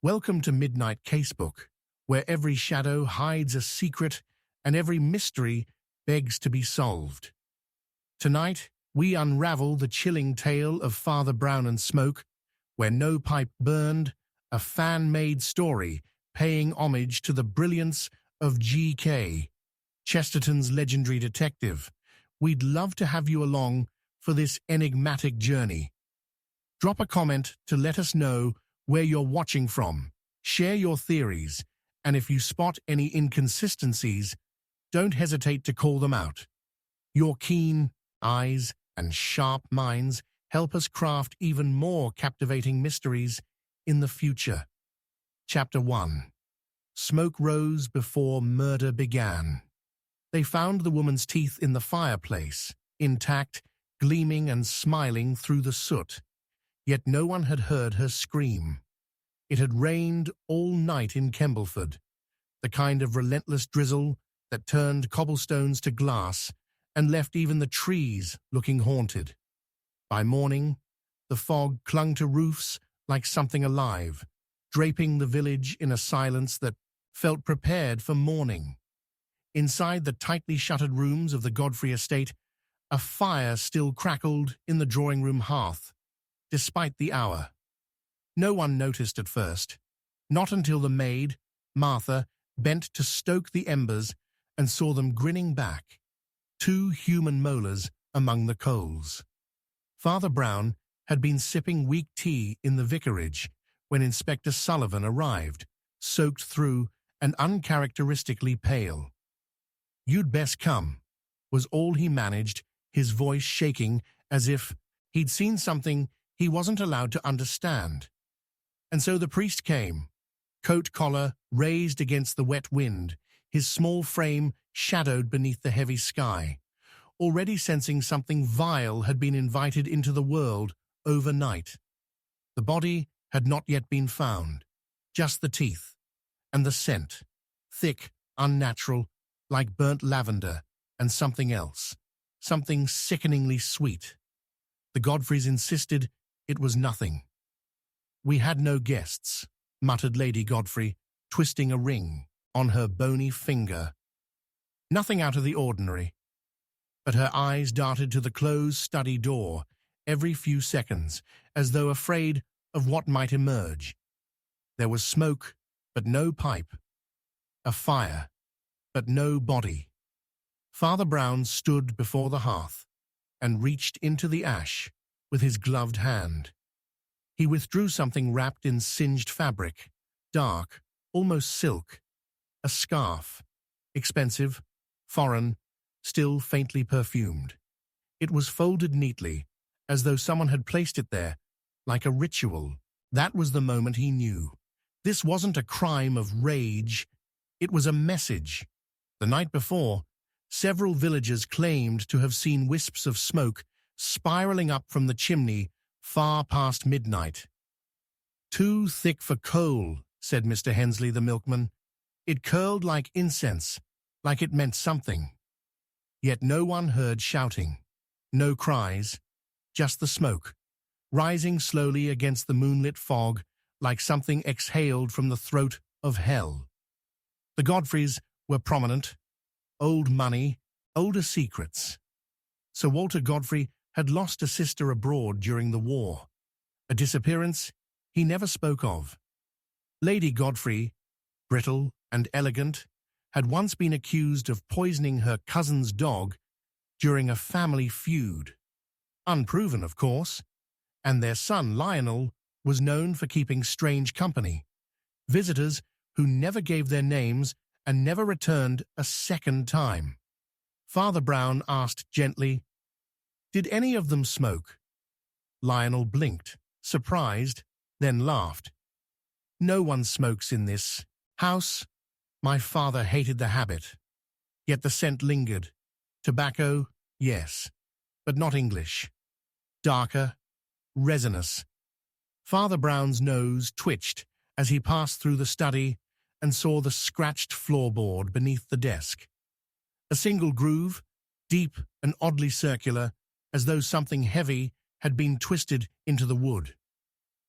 Welcome to Midnight Casebook, where every shadow hides a secret and every mystery begs to be solved. Tonight, we unravel the chilling tale of Father Brown and Smoke, where no pipe burned, a fan-made story paying homage to the brilliance of G.K., Chesterton's legendary detective. We'd love to have you along for this enigmatic journey. Drop a comment to let us know where you're watching from, share your theories, and if you spot any inconsistencies, don't hesitate to call them out. Your keen eyes and sharp minds help us craft even more captivating mysteries in the future. Chapter 1. Smoke rose before murder began. They found the woman's teeth in the fireplace, intact, gleaming and smiling through the soot. Yet no one had heard her scream. It had rained all night in Kembleford, the kind of relentless drizzle that turned cobblestones to glass and left even the trees looking haunted. By morning, the fog clung to roofs like something alive, draping the village in a silence that felt prepared for morning. Inside the tightly shuttered rooms of the Godfrey estate, a fire still crackled in the drawing-room hearth, despite the hour. No one noticed at first, not until the maid, Martha, bent to stoke the embers and saw them grinning back, two human molars among the coals. Father Brown had been sipping weak tea in the vicarage when Inspector Sullivan arrived, soaked through and uncharacteristically pale. "You'd best come," was all he managed, his voice shaking as if he'd seen something he wasn't allowed to understand. And so the priest came, coat collar raised against the wet wind, his small frame shadowed beneath the heavy sky, already sensing something vile had been invited into the world overnight. The body had not yet been found, just the teeth, and the scent, thick, unnatural, like burnt lavender, and something else, something sickeningly sweet. The Godfreys insisted it was nothing. "We had no guests," muttered Lady Godfrey, twisting a ring on her bony finger. Nothing out of the ordinary. But her eyes darted to the closed study door every few seconds, as though afraid of what might emerge. There was smoke, but no pipe. A fire, but no body. Father Brown stood before the hearth and reached into the ash with his gloved hand. He withdrew something wrapped in singed fabric, dark, almost silk, a scarf, expensive, foreign, still faintly perfumed. It was folded neatly, as though someone had placed it there, like a ritual. That was the moment he knew. This wasn't a crime of rage, it was a message. The night before, several villagers claimed to have seen wisps of smoke spiraling up from the chimney far past midnight. "Too thick for coal," said Mr. Hensley the milkman. "It curled like incense, like it meant something." Yet no one heard shouting, no cries, just the smoke, rising slowly against the moonlit fog like something exhaled from the throat of hell. The Godfreys were prominent, old money, older secrets. Sir Walter Godfrey had lost a sister abroad during the war, a disappearance he never spoke of. Lady Godfrey, brittle and elegant, had once been accused of poisoning her cousin's dog during a family feud. Unproven, of course, and their son Lionel was known for keeping strange company, visitors who never gave their names and never returned a second time. Father Brown asked gently, "Did any of them smoke?" Lionel blinked, surprised, then laughed. "No one smokes in this house. My father hated the habit." Yet the scent lingered. Tobacco, yes, but not English. Darker, resinous. Father Brown's nose twitched as he passed through the study and saw the scratched floorboard beneath the desk. A single groove, deep and oddly circular, as though something heavy had been twisted into the wood.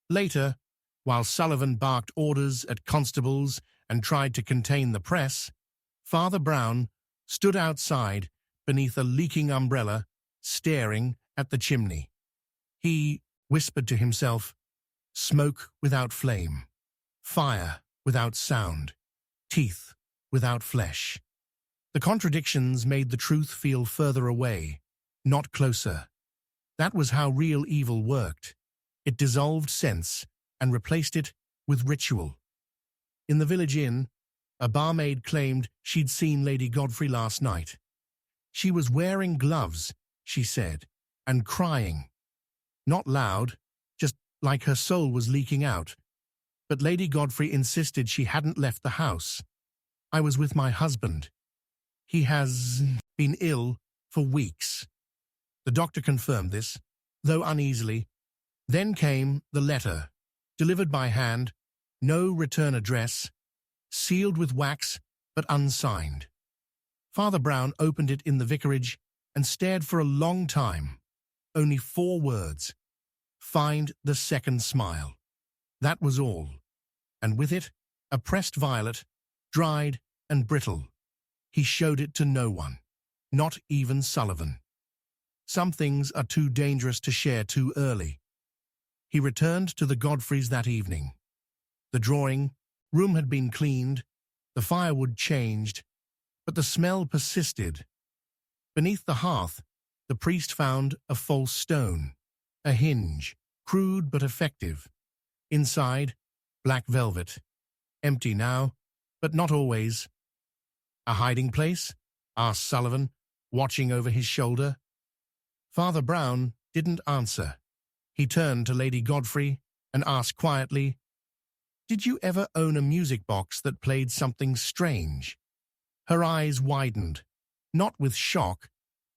Later, While Sullivan barked orders at constables and tried to contain the press, Father Brown stood outside beneath a leaking umbrella, staring at the chimney. He whispered to himself, "Smoke without flame, fire without sound, teeth without flesh." The contradictions made the truth feel further away, not closer. That was how real evil worked. It dissolved sense and replaced it with ritual. In the village inn, a barmaid claimed she'd seen Lady Godfrey last night. She was wearing gloves, she said, and crying. Not loud, just like her soul was leaking out. But Lady Godfrey insisted she hadn't left the house. "I was with my husband. He has been ill for weeks." The doctor confirmed this, though uneasily. Then came the letter, delivered by hand, no return address, sealed with wax but unsigned. Father Brown opened it in the vicarage and stared for a long time. Only 4 words. "Find the second smile." That was all. And with it, a pressed violet, dried and brittle. He showed it to no one, not even Sullivan. Some things are too dangerous to share too early. He returned to the Godfreys that evening. The drawing room had been cleaned, the firewood changed, but the smell persisted. Beneath the hearth, the priest found a false stone, a hinge, crude but effective. Inside, black velvet. Empty now, but not always. "A hiding place?" asked Sullivan, watching over his shoulder. Father Brown didn't answer. He turned to Lady Godfrey and asked quietly, "Did you ever own a music box that played something strange?" Her eyes widened, not with shock,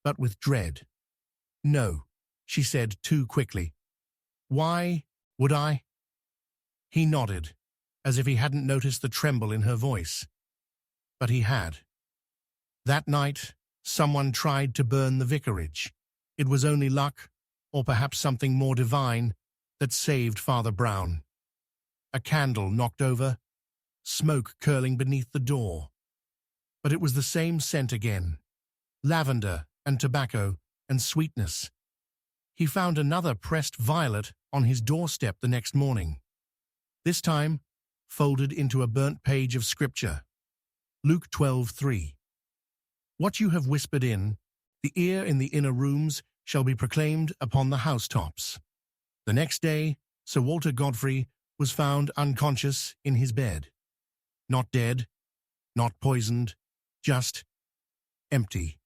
but with dread. "No," she said too quickly. "Why would I?" He nodded, as if he hadn't noticed the tremble in her voice. But he had. That night, someone tried to burn the vicarage. It was only luck, or perhaps something more divine, that saved Father Brown. A candle knocked over, smoke curling beneath the door. But it was the same scent again, lavender and tobacco and sweetness. He found another pressed violet on his doorstep the next morning. This time, folded into a burnt page of scripture. Luke 12:3. "What you have whispered in, the ear in the inner rooms, shall be proclaimed upon the housetops." The next day, Sir Walter Godfrey was found unconscious in his bed. Not dead, not poisoned, just empty.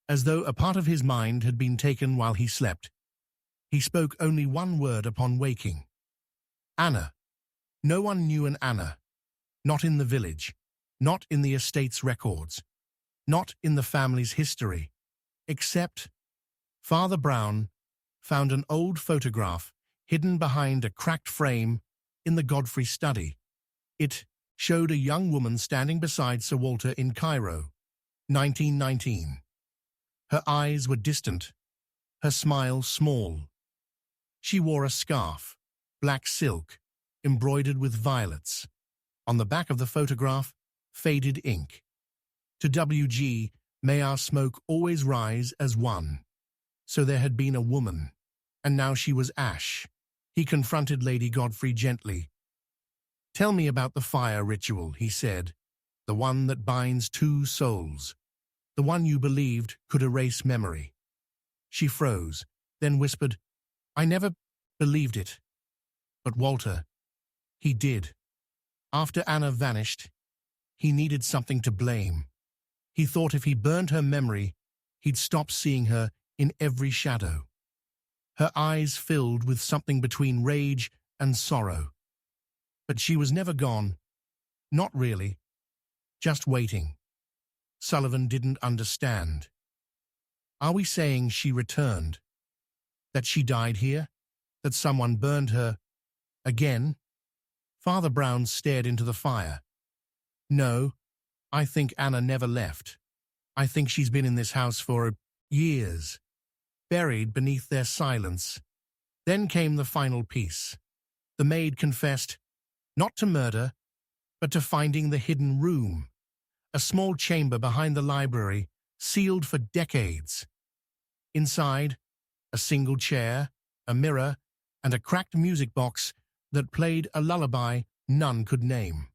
As though a part of his mind had been taken while he slept. He spoke only one word upon waking. Anna. No one knew an Anna. Not in the village. Not in the estate's records. Not in the family's history. Except Father Brown found an old photograph hidden behind a cracked frame in the Godfrey study. It showed a young woman standing beside Sir Walter in Cairo, 1919. Her eyes were distant, her smile small. She wore a scarf, black silk, embroidered with violets. On the back of the photograph, faded ink. To W.G., may our smoke always rise as one. So there had been a woman, and now she was ash. He confronted Lady Godfrey gently. "Tell me about the fire ritual," he said, "the one that binds 2 souls, the one you believed could erase memory." She froze, then whispered, "I never believed it. But Walter, he did. After Anna vanished, he needed something to blame. He thought if he burned her memory, he'd stop seeing her in every shadow." Her eyes filled with something between rage and sorrow. But she was never gone. Not really. Just waiting. Sullivan didn't understand. "Are we saying she returned? That she died here? That someone burned her again?" Father Brown stared into the fire. "No, I think Anna never left. I think she's been in this house for years, buried beneath their silence." Then came the final piece. the maid confessed, not to murder, but to finding the hidden room, a small chamber behind the library, sealed for decades. Inside, a single chair, a mirror, and a cracked music box that played a lullaby none could name.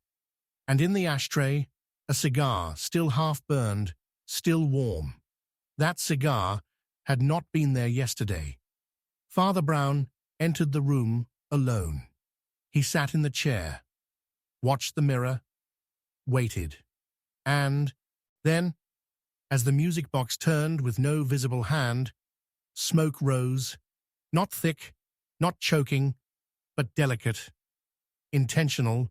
And in the ashtray, a cigar, still half-burned, still warm. That cigar had not been there yesterday. Father Brown entered the room alone. He sat in the chair, watched the mirror, waited. And then, as the music box turned with no visible hand, smoke rose, not thick, not choking, but delicate, intentional.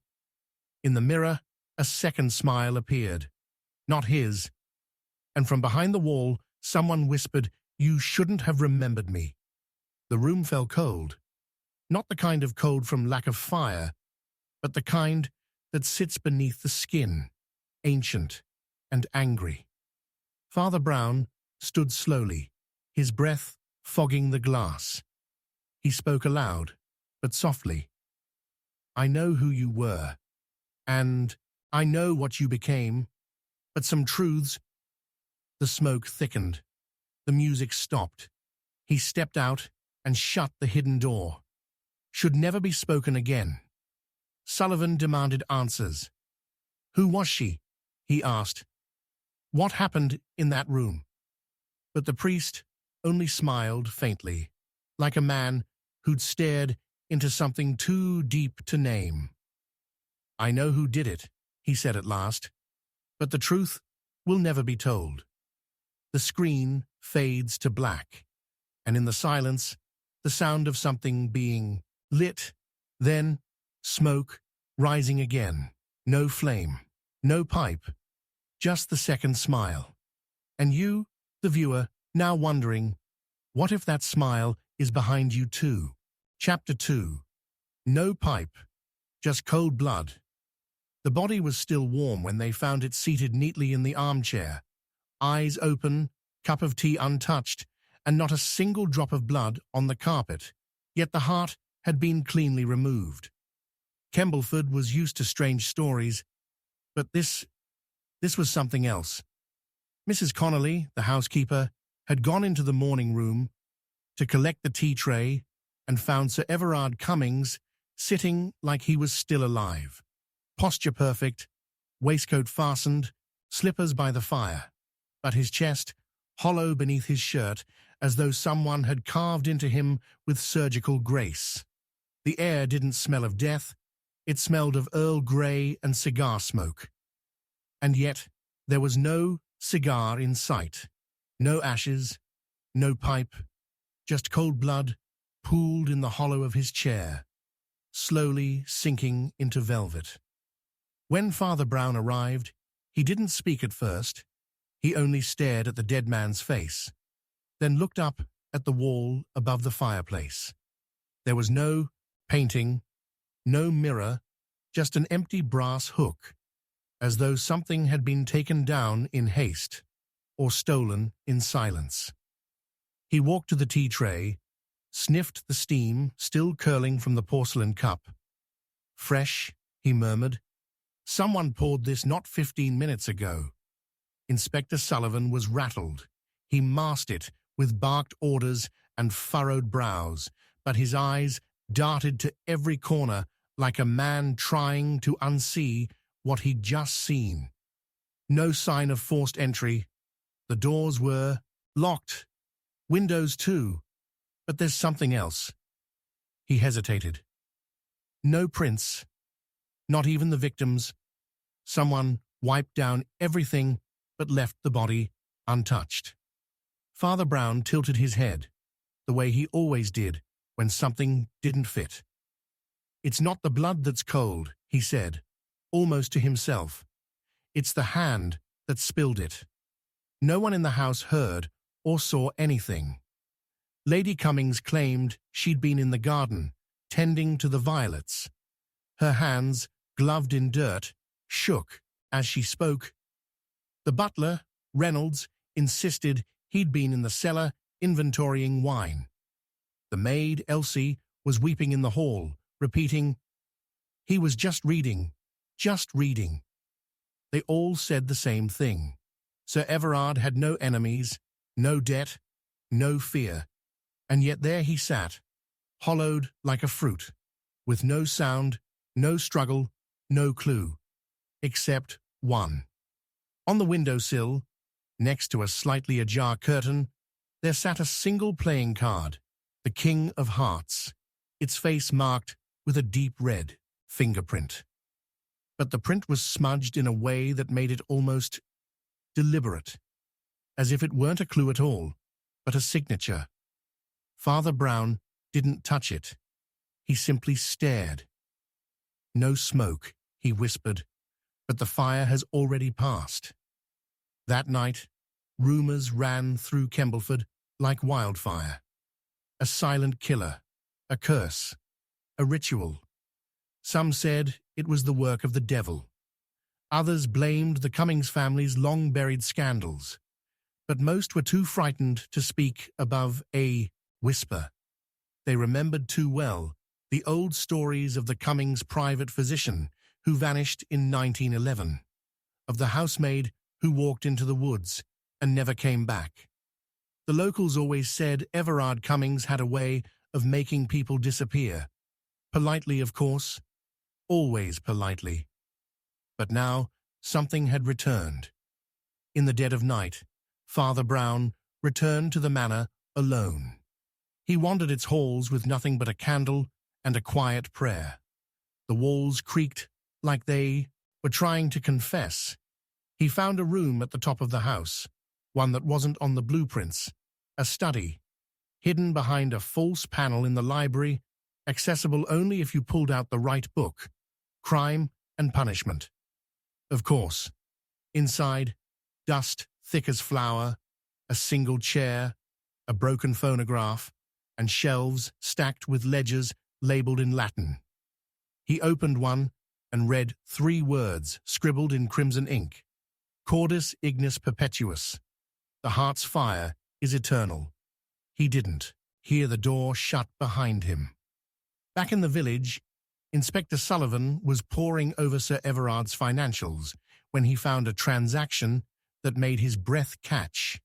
In the mirror, a second smile appeared, not his, and from behind the wall, someone whispered, "You shouldn't have remembered me." The room fell cold, not the kind of cold from lack of fire, but the kind that sits beneath the skin, ancient and angry. Father Brown stood slowly, his breath fogging the glass. He spoke aloud, but softly. "I know who you were, and I know what you became, but some truths—" The smoke thickened. The music stopped. He stepped out and shut the hidden door. Should never be spoken again. Sullivan demanded answers. "Who was she?" he asked. "What happened in that room?" But the priest only smiled faintly, like a man who'd stared into something too deep to name. "I know who did it," he said at last, "but the truth will never be told." The screen fades to black, and in the silence, the sound of something being lit, then smoke rising again. No flame, no pipe, just the second smile. And you, the viewer, now wondering, what if that smile is behind you too? Chapter 2. No pipe, just cold blood. The body was still warm when they found it seated neatly in the armchair, eyes open, cup of tea untouched, and not a single drop of blood on the carpet, yet the heart had been cleanly removed. Kembleford was used to strange stories, but this was something else. Mrs. Connolly, the housekeeper, had gone into the morning room to collect the tea tray and found Sir Everard Cummings sitting like he was still alive. Posture perfect, waistcoat fastened, slippers by the fire, but his chest hollow beneath his shirt as though someone had carved into him with surgical grace. The air didn't smell of death, it smelled of Earl Grey and cigar smoke. And yet there was no cigar in sight, no ashes, no pipe, just cold blood pooled in the hollow of his chair, slowly sinking into velvet. When Father Brown arrived, he didn't speak at first. He only stared at the dead man's face, then looked up at the wall above the fireplace. There was no painting, no mirror, just an empty brass hook, as though something had been taken down in haste or stolen in silence. He walked to the tea tray, sniffed the steam still curling from the porcelain cup. "Fresh," he murmured. "Someone poured this not 15 minutes ago." Inspector Sullivan was rattled. He masked it with barked orders and furrowed brows, but his eyes darted to every corner like a man trying to unsee what he'd just seen. No sign of forced entry. The doors were locked, windows too, but there's something else. He hesitated. No prints, not even the victims. Someone wiped down everything but left the body untouched. Father Brown tilted his head, the way he always did when something didn't fit. "It's not the blood that's cold," he said, almost to himself. "It's the hand that spilled it." No one in the house heard or saw anything. Lady Cummings claimed she'd been in the garden, tending to the violets. Her hands, gloved in dirt, shook as she spoke. The butler, Reynolds, insisted he'd been in the cellar inventorying wine. The maid, Elsie, was weeping in the hall, repeating, "He was just reading, just reading." They all said the same thing. Sir Everard had no enemies, no debt, no fear, and yet there he sat, hollowed like a fruit, with no sound, no struggle, no clue, except one. On the windowsill, next to a slightly ajar curtain, there sat a single playing card, the King of Hearts, its face marked with a deep red fingerprint. But the print was smudged in a way that made it almost deliberate, as if it weren't a clue at all, but a signature. Father Brown didn't touch it. He simply stared. "No smoke," he whispered, "but the fire has already passed." That night, rumors ran through Kembleford like wildfire. A silent killer, a curse, a ritual. Some said it was the work of the devil. Others blamed the Cummings family's long-buried scandals. But most were too frightened to speak above a whisper. They remembered too well the old stories of the Cummings private physician who vanished in 1911, of the housemaid who walked into the woods and never came back. The locals always said Everard Cummings had a way of making people disappear. Politely, of course. Always politely. But now something had returned. In the dead of night, Father Brown returned to the manor alone. He wandered its halls with nothing but a candle and a quiet prayer. The walls creaked like they were trying to confess. He found a room at the top of the house, one that wasn't on the blueprints, a study, hidden behind a false panel in the library, accessible only if you pulled out the right book, Crime and Punishment. Of course, inside, dust thick as flour, a single chair, a broken phonograph, and shelves stacked with ledgers labeled in Latin. He opened one and read 3 words scribbled in crimson ink. Cordis ignis perpetuus. The heart's fire is eternal. He didn't hear the door shut behind him. Back in the village, Inspector Sullivan was poring over Sir Everard's financials when he found a transaction that made his breath catch.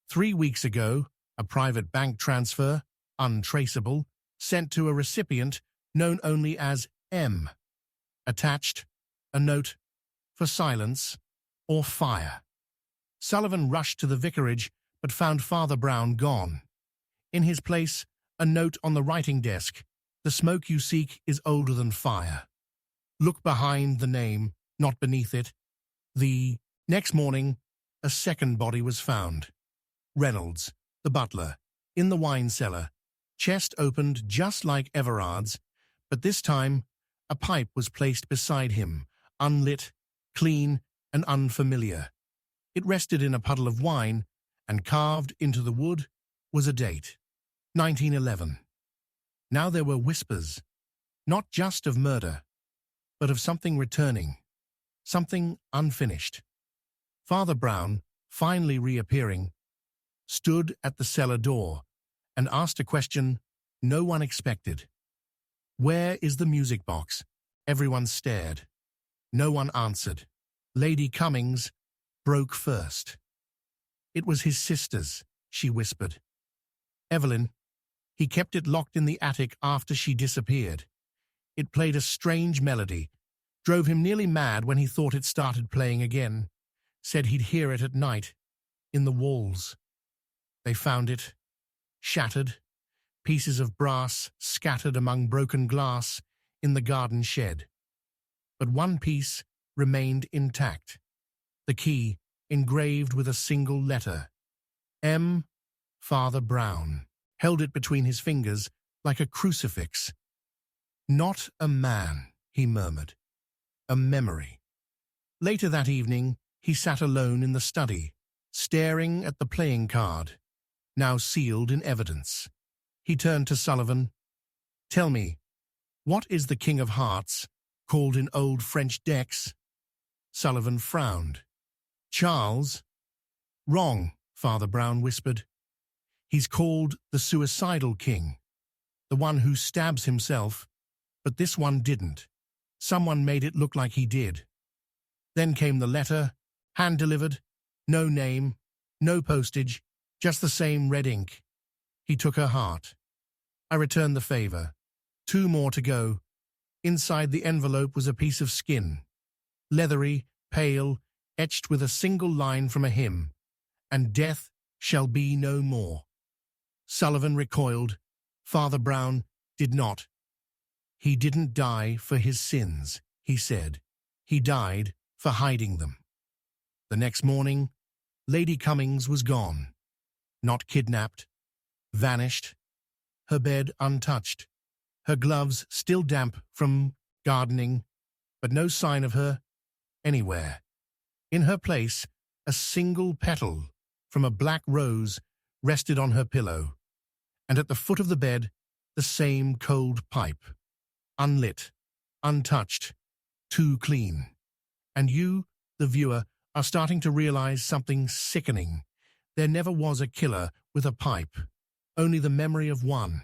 3 weeks ago, a private bank transfer, untraceable, sent to a recipient known only as M. Attached, a note for silence or fire. Sullivan rushed to the vicarage but found Father Brown gone. In his place, a note on the writing desk. The smoke you seek is older than fire. Look behind the name, not beneath it. The next morning, a second body was found. Reynolds, the butler, in the wine cellar, chest opened just like Everard's, but this time a pipe was placed beside him, unlit, clean, and unfamiliar. It rested in a puddle of wine, and carved into the wood was a date, 1911. Now there were whispers, not just of murder, but of something returning, something unfinished. Father Brown, finally reappearing, stood at the cellar door and asked a question no one expected. "Where is the music box?" Everyone stared. No one answered. Lady Cummings broke first. "It was his sister's," she whispered. "Evelyn. He kept it locked in the attic after she disappeared. It played a strange melody, drove him nearly mad when he thought it started playing again. Said he'd hear it at night, in the walls. They found it, shattered, pieces of brass scattered among broken glass in the garden shed. But one piece remained intact, the key engraved with a single letter. M. Father Brown held it between his fingers like a crucifix. "Not a man," he murmured. "A memory." Later that evening, he sat alone in the study, staring at the playing card, now sealed in evidence. He turned to Sullivan. "Tell me, what is the King of Hearts called in old French decks?" Sullivan frowned. "Charles?" "Wrong," Father Brown whispered. "He's called the Suicidal King, the one who stabs himself, But this one didn't. Someone made it look like he did. Then came the letter, hand-delivered, no name, no postage, just the same red ink. He took her heart. I returned the favor. 2 more to go. Inside the envelope was a piece of skin, leathery, pale, etched with a single line from a hymn, "And death shall be no more." Sullivan recoiled. Father Brown did not. "He didn't die for his sins," he said. "He died for hiding them." The next morning, Lady Cummings was gone. Not kidnapped. Vanished. Her bed untouched. Her gloves still damp from gardening, but no sign of her anywhere. In her place, a single petal from a black rose rested on her pillow, and at the foot of the bed, the same cold pipe. Unlit, untouched, too clean. And you, the viewer, are starting to realize something sickening. There never was a killer with a pipe, only the memory of one,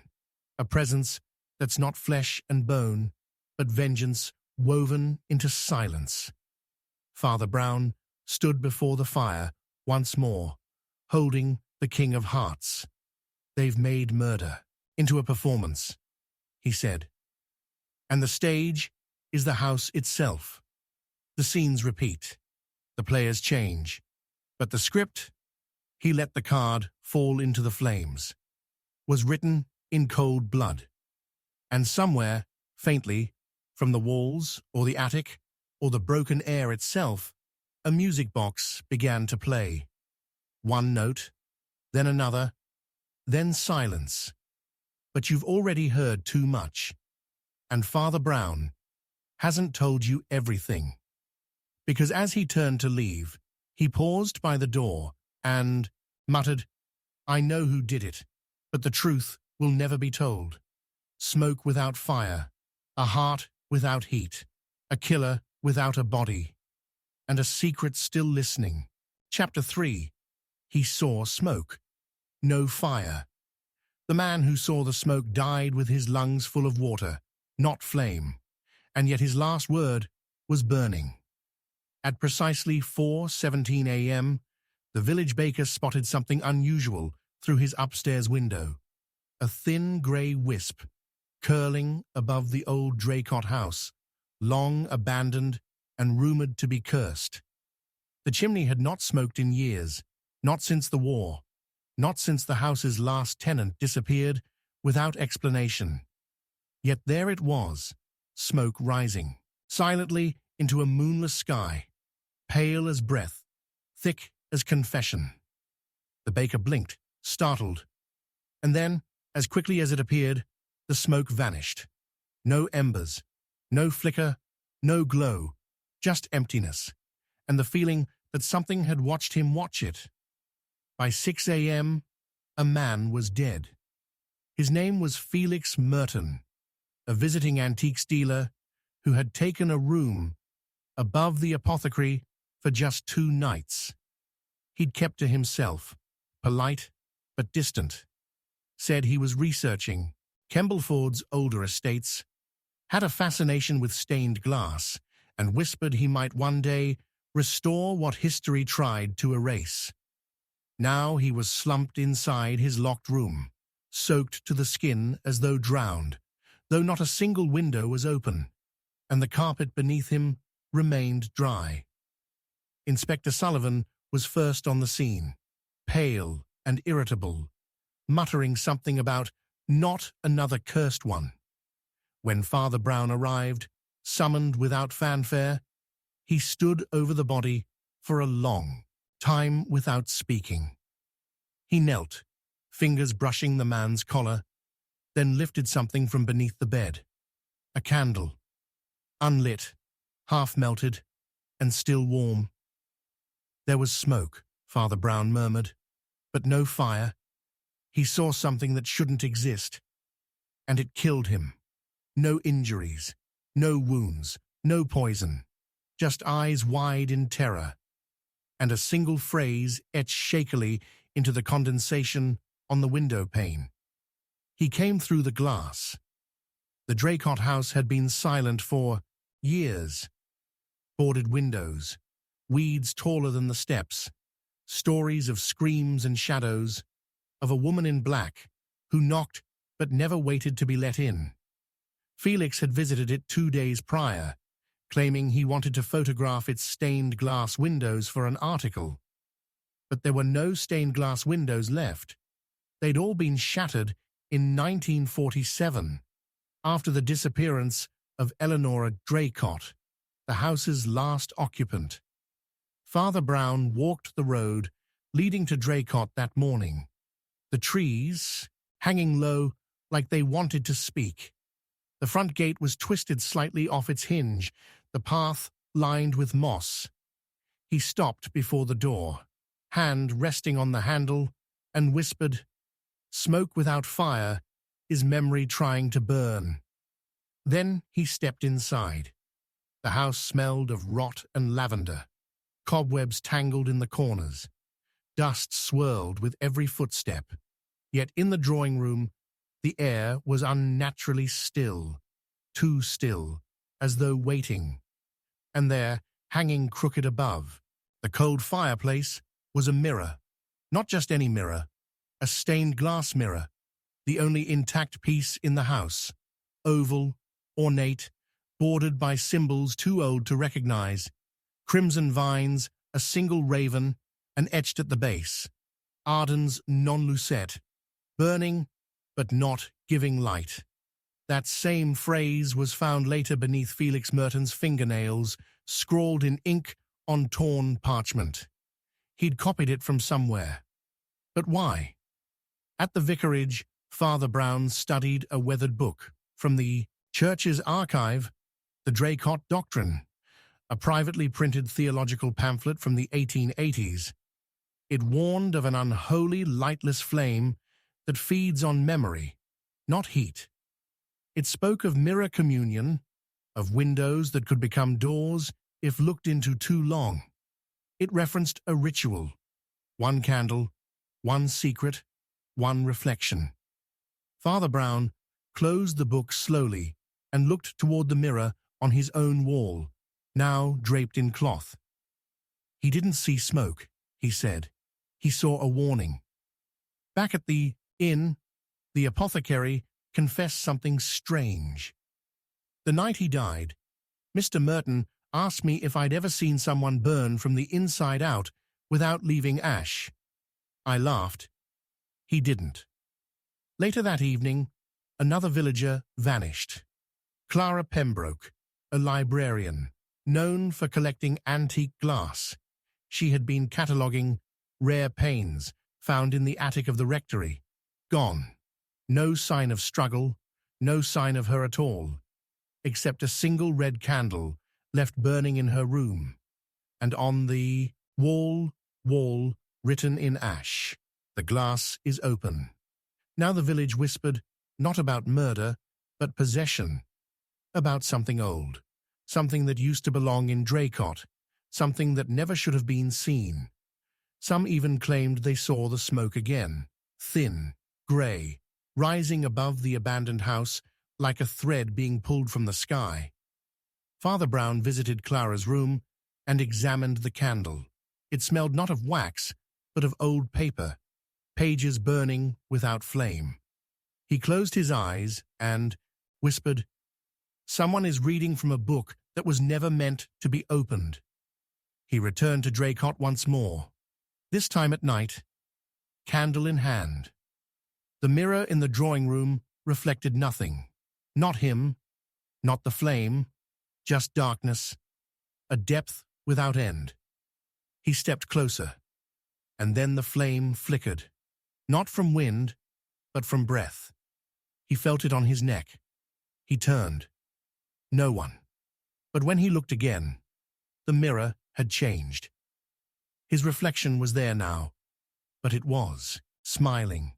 a presence that's not flesh and bone, but vengeance woven into silence. Father Brown stood before the fire once more, holding the King of Hearts. "They've made murder into a performance," he said. "And the stage is the house itself. The scenes repeat, the players change, but the script," he let the card fall into the flames, "was written in cold blood. And somewhere, faintly, from the walls or the attic or the broken air itself, a music box began to play. One note, then another, then silence. But you've already heard too much, and Father Brown hasn't told you everything." Because as he turned to leave, he paused by the door and muttered, "I know who did it, but the truth will never be told. Smoke without fire, a heart without heat, a killer without a body, and a secret still listening." Chapter 3. He saw smoke, no fire. The man who saw the smoke died with his lungs full of water, not flame, and yet his last word was burning. At precisely 4:17 a.m., the village baker spotted something unusual through his upstairs window. A thin grey wisp, curling above the old Draycott house, long abandoned and rumoured to be cursed. The chimney had not smoked in years, not since the war, not since the house's last tenant disappeared without explanation. Yet there it was, smoke rising, silently into a moonless sky, pale as breath, thick as confession. The baker blinked, startled, and then, as quickly as it appeared, the smoke vanished. No embers, no flicker, no glow, just emptiness, and the feeling that something had watched him watch it. By 6 a.m., a man was dead. His name was Felix Merton, a visiting antiques dealer who had taken a room above the apothecary for just 2 nights. He'd kept to himself, polite but distant, said he was researching Kembleford's older estates, had a fascination with stained glass, and whispered he might one day restore what history tried to erase. Now he was slumped inside his locked room, soaked to the skin as though drowned, though not a single window was open, and the carpet beneath him remained dry. Inspector Sullivan was first on the scene, pale and irritable, muttering something about "not another cursed one." When Father Brown arrived, summoned without fanfare, he stood over the body for a long time without speaking. He knelt, fingers brushing the man's collar, then lifted something from beneath the bed. A candle, unlit, half-melted, and still warm. There was smoke, Father Brown murmured, but no fire. He saw something that shouldn't exist, and it killed him. No injuries, no wounds, no poison, just eyes wide in terror, and a single phrase etched shakily into the condensation on the window pane. He came through the glass. The Draycott house had been silent for years. Boarded windows, weeds taller than the steps, stories of screams and shadows, of a woman in black who knocked but never waited to be let in. Felix had visited it 2 days prior, claiming he wanted to photograph its stained glass windows for an article. But there were no stained glass windows left. They'd all been shattered in 1947, after the disappearance of Eleanor Draycott, the house's last occupant. Father Brown walked the road leading to Draycott that morning, the trees hanging low like they wanted to speak. The front gate was twisted slightly off its hinge, the path lined with moss. He stopped before the door, hand resting on the handle, and whispered, "Smoke without fire is memory trying to burn." Then he stepped inside. The house smelled of rot and lavender. Cobwebs tangled in the corners. Dust swirled with every footstep. Yet in the drawing room, the air was unnaturally still, too still, as though waiting. And there, hanging crooked above, the cold fireplace, was a mirror. Not just any mirror, a stained glass mirror, the only intact piece in the house. Oval, ornate, bordered by symbols too old to recognize. Crimson vines, a single raven, and etched at the base. Arden's non-lucette, burning but not giving light. That same phrase was found later beneath Felix Merton's fingernails, scrawled in ink on torn parchment. He'd copied it from somewhere. But why? At the vicarage, Father Brown studied a weathered book from the church's archive, the Draycott Doctrine, a privately printed theological pamphlet from the 1880s. It warned of an unholy, lightless flame that feeds on memory, not heat. It spoke of mirror communion, of windows that could become doors if looked into too long. It referenced a ritual, one candle, one secret, one reflection. Father Brown closed the book slowly and looked toward the mirror on his own wall, now draped in cloth. He didn't see smoke, he said. He saw a warning. Back at the inn, the apothecary confessed something strange. The night he died, Mr. Merton asked me if I'd ever seen someone burn from the inside out without leaving ash. I laughed. He didn't. Later that evening, another villager vanished. Clara Pembroke, a librarian, known for collecting antique glass. She had been cataloguing rare panes found in the attic of the rectory. Gone. No sign of struggle, no sign of her at all, except a single red candle left burning in her room, and on the wall, written in ash, "The glass is open." Now the village whispered, not about murder, but possession, about something old, something that used to belong in Draycott, something that never should have been seen. Some even claimed they saw the smoke again, thin, grey, rising above the abandoned house like a thread being pulled from the sky. Father Brown visited Clara's room and examined the candle. It smelled not of wax, but of old paper, pages burning without flame. He closed his eyes and whispered, "Someone is reading from a book that was never meant to be opened." He returned to Draycott once more, this time at night, candle in hand. The mirror in the drawing room reflected nothing. Not him, not the flame, just darkness, a depth without end. He stepped closer, and then the flame flickered, not from wind, but from breath. He felt it on his neck. He turned. No one. But when he looked again, the mirror had changed. His reflection was there now, but it was, smiling.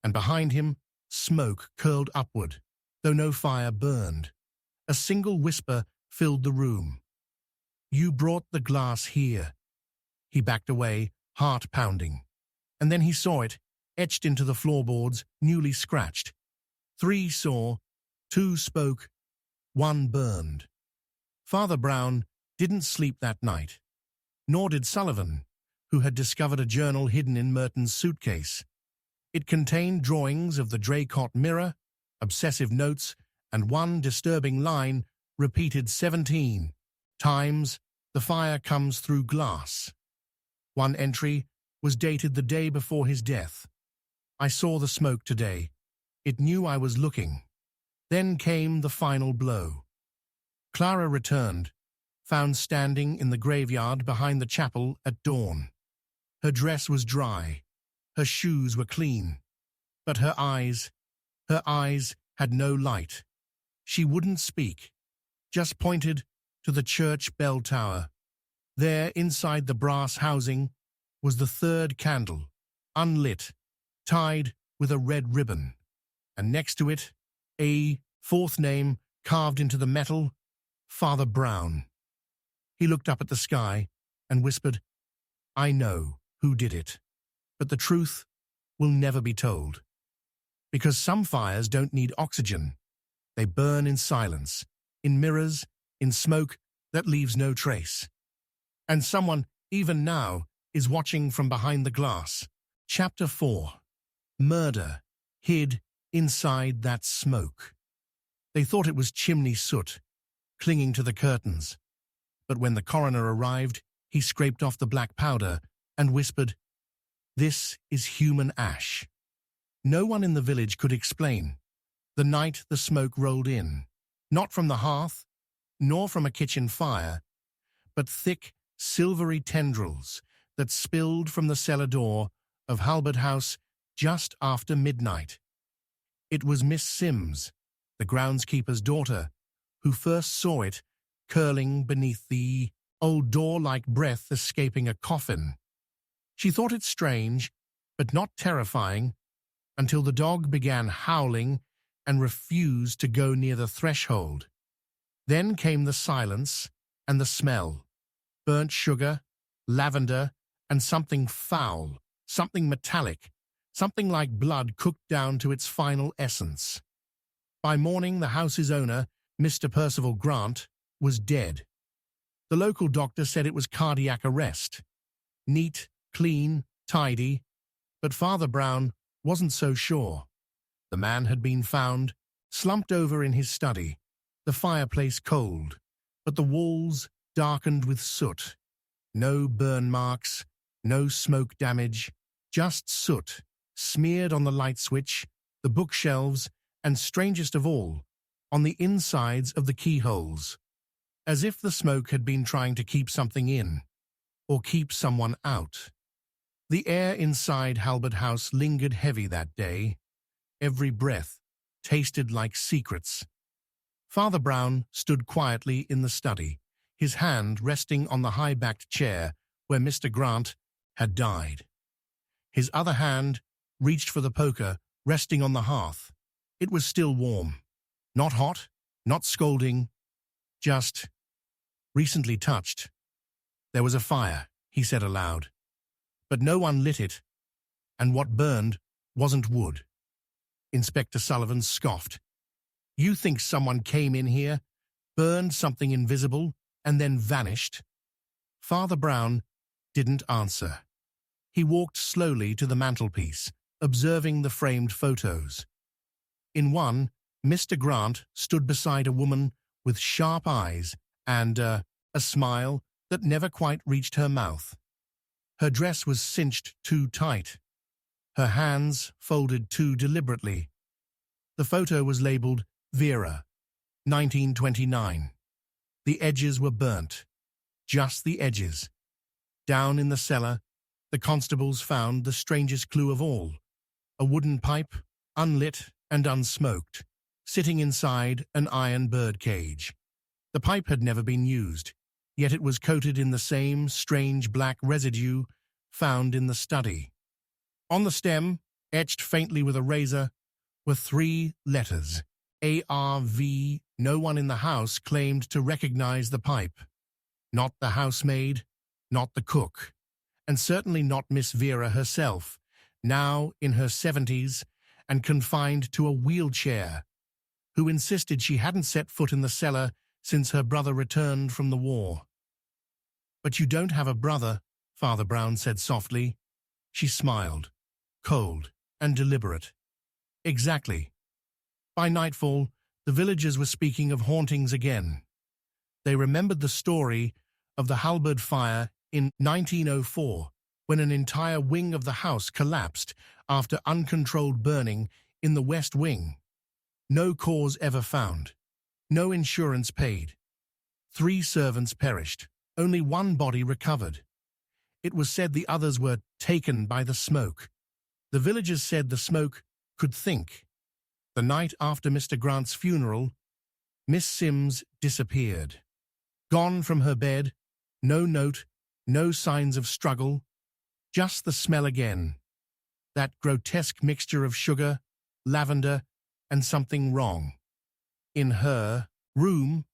And behind him, smoke curled upward, though no fire burned. A single whisper filled the room. "You brought the glass here." He backed away, heart pounding. And then he saw it, etched into the floorboards, newly scratched. 3 saw, Two spoke, one burned. Father Brown didn't sleep that night, nor did Sullivan, who had discovered a journal hidden in Merton's suitcase. It contained drawings of the Draycott mirror, obsessive notes, and one disturbing line repeated 17 times, "The fire comes through glass." One entry was dated the day before his death. "I saw the smoke today. It knew I was looking." Then came the final blow. Clara returned, found standing in the graveyard behind the chapel at dawn. Her dress was dry, her shoes were clean, but her eyes had no light. She wouldn't speak, just pointed to the church bell tower. There, inside the brass housing, was the third candle, unlit, tied with a red ribbon, and next to it, a fourth name carved into the metal, Father Brown. He looked up at the sky and whispered, "I know who did it, but the truth will never be told. Because some fires don't need oxygen. They burn in silence, in mirrors, in smoke that leaves no trace. And someone, even now, is watching from behind the glass." Chapter 4. Murder hid inside that smoke. They thought it was chimney soot, clinging to the curtains. But when the coroner arrived, he scraped off the black powder and whispered, "This is human ash." No one in the village could explain. The night the smoke rolled in, not from the hearth, nor from a kitchen fire, but thick, silvery tendrils that spilled from the cellar door of Halbert House just after midnight. It was Miss Sims, the groundskeeper's daughter, who first saw it curling beneath the old door like breath escaping a coffin. She thought it strange, but not terrifying, until the dog began howling and refused to go near the threshold. Then came the silence and the smell. Burnt sugar, lavender, and something foul, something metallic, something like blood cooked down to its final essence. By morning, the house's owner, Mr. Percival Grant, was dead. The local doctor said it was cardiac arrest. Neat, clean, tidy, but Father Brown wasn't so sure. The man had been found, slumped over in his study, the fireplace cold, but the walls darkened with soot. No burn marks, no smoke damage, just soot, smeared on the light switch, the bookshelves, and strangest of all, on the insides of the keyholes, as if the smoke had been trying to keep something in, or keep someone out. The air inside Halbert House lingered heavy that day. Every breath tasted like secrets. Father Brown stood quietly in the study, his hand resting on the high-backed chair where Mr. Grant had died. His other hand reached for the poker resting on the hearth. It was still warm. Not hot, not scalding, just recently touched. "There was a fire," he said aloud. "But no one lit it, and what burned wasn't wood." Inspector Sullivan scoffed. "You think someone came in here, burned something invisible, and then vanished?" Father Brown didn't answer. He walked slowly to the mantelpiece, observing the framed photos. In one, Mr. Grant stood beside a woman with sharp eyes and a smile that never quite reached her mouth. Her dress was cinched too tight, her hands folded too deliberately. The photo was labeled Vera, 1929. The edges were burnt, just the edges. Down in the cellar, the constables found the strangest clue of all, a wooden pipe, unlit and unsmoked, sitting inside an iron bird cage. The pipe had never been used, yet it was coated in the same strange black residue found in the study. On the stem, etched faintly with a razor, were 3 letters, ARV. No one in the house claimed to recognize the pipe. Not the housemaid, not the cook, and certainly not Miss Vera herself, now in her 70s and confined to a wheelchair. who insisted she hadn't set foot in the cellar since her brother returned from the war. "But you don't have a brother," Father Brown said softly. She smiled, cold and deliberate. "Exactly." By nightfall, the villagers were speaking of hauntings again. They remembered the story of the Halberd fire in 1904, when an entire wing of the house collapsed after uncontrolled burning in the West Wing. No cause ever found. No insurance paid. 3 servants perished. Only 1 body recovered. It was said the others were taken by the smoke. The villagers said the smoke could think. The night after Mr. Grant's funeral, Miss Sims disappeared. Gone from her bed, no note, no signs of struggle, just the smell again. That grotesque mixture of sugar, lavender, and something wrong. In her room,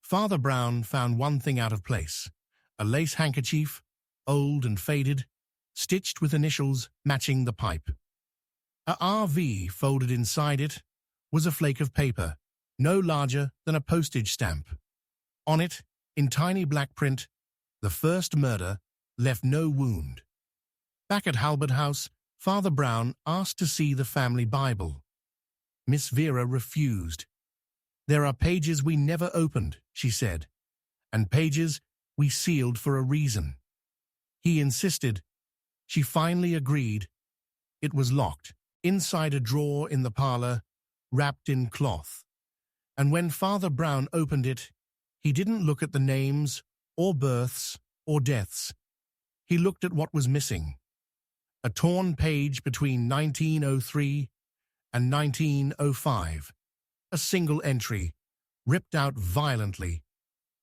Father Brown found one thing out of place: a lace handkerchief, old and faded, stitched with initials matching the pipe. A RV folded inside it was a flake of paper, no larger than a postage stamp. On it, in tiny black print, "The first murder left no wound." Back at Halberd House, Father Brown asked to see the family Bible. Miss Vera refused. "There are pages we never opened," she said, "and pages we sealed for a reason." He insisted. She finally agreed. It was locked, inside a drawer in the parlor, wrapped in cloth. And when Father Brown opened it, he didn't look at the names, or births, or deaths. He looked at what was missing. A torn page between 1903 and 1905. A single entry, ripped out violently.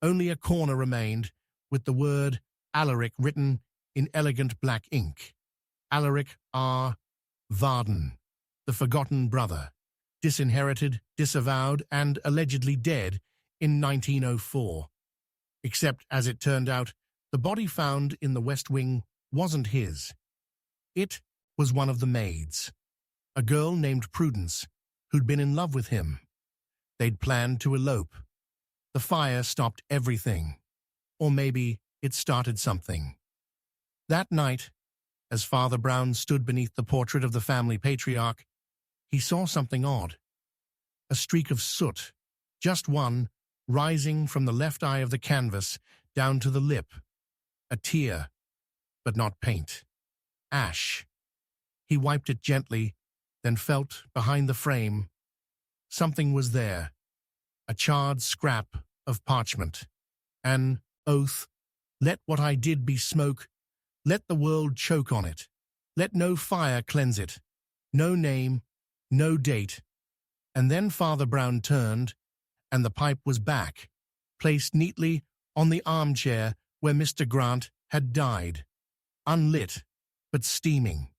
Only a corner remained, with the word Alaric written in elegant black ink. Alaric R. Varden, the forgotten brother, disinherited, disavowed, and allegedly dead in 1904. Except, as it turned out, the body found in the West Wing wasn't his. It was one of the maids, a girl named Prudence, who'd been in love with him. They'd planned to elope. The fire stopped everything. Or maybe it started something. That night, as Father Brown stood beneath the portrait of the family patriarch, he saw something odd. A streak of soot, just one, rising from the left eye of the canvas down to the lip. A tear, but not paint. Ash. He wiped it gently, then felt behind the frame. Something was there. A charred scrap of parchment. An oath. "Let what I did be smoke. Let the world choke on it. Let no fire cleanse it. No name, no date." And then Father Brown turned, and the pipe was back, placed neatly on the armchair where Mr. Grant had died. Unlit, but steaming.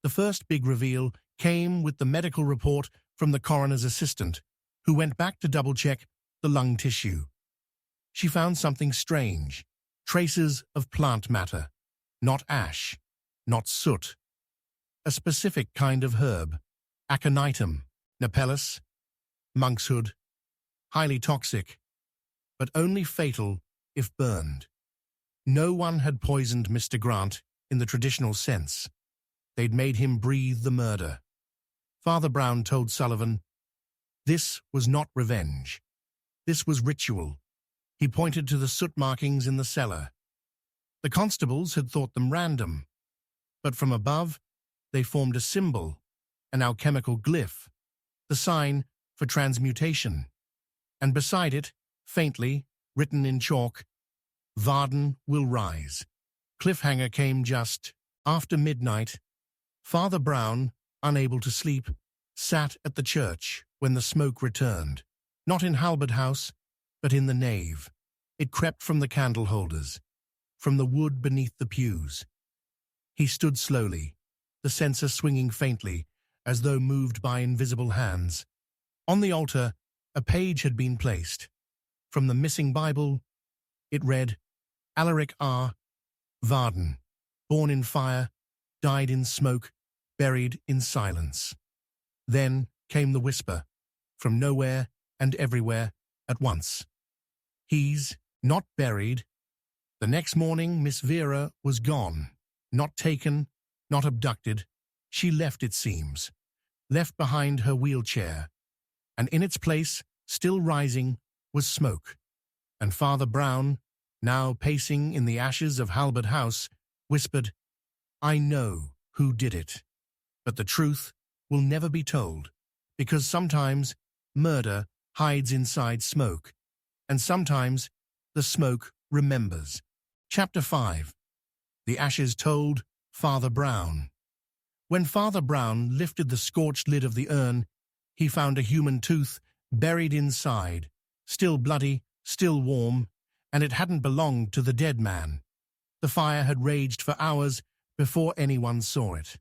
The first big reveal came with the medical report from the coroner's assistant, who went back to double-check the lung tissue. She found something strange. Traces of plant matter. Not ash. Not soot. A specific kind of herb. Aconitum. Napellus. Monkshood. Highly toxic, but only fatal if burned. No one had poisoned Mr. Grant in the traditional sense. They'd made him breathe the murder. Father Brown told Sullivan, this was not revenge. This was ritual. He pointed to the soot markings in the cellar. The constables had thought them random, but from above, they formed a symbol, an alchemical glyph, the sign for transmutation. And beside it, faintly, written in chalk, Varden will rise. Cliffhanger came just after midnight. Father Brown, unable to sleep, sat at the church when the smoke returned. Not in Halberd House, but in the nave. It crept from the candle holders, from the wood beneath the pews. He stood slowly, the censer swinging faintly, as though moved by invisible hands. On the altar, a page had been placed. From the missing Bible, it read, Alaric R. Varden, born in fire, died in smoke, buried in silence. Then came the whisper, from nowhere and everywhere at once. He's not buried. The next morning, Miss Vera was gone. Not taken, not abducted. She left, it seems. Left behind her wheelchair. And in its place, still rising, was smoke. And Father Brown, now pacing in the ashes of Halbert House, whispered, "I know who did it. But the truth will never be told, because sometimes murder hides inside smoke, and sometimes the smoke remembers." Chapter 5. The Ashes Told Father Brown. When Father Brown lifted the scorched lid of the urn, he found a human tooth buried inside, still bloody, still warm, and it hadn't belonged to the dead man. The fire had raged for hours before anyone saw it.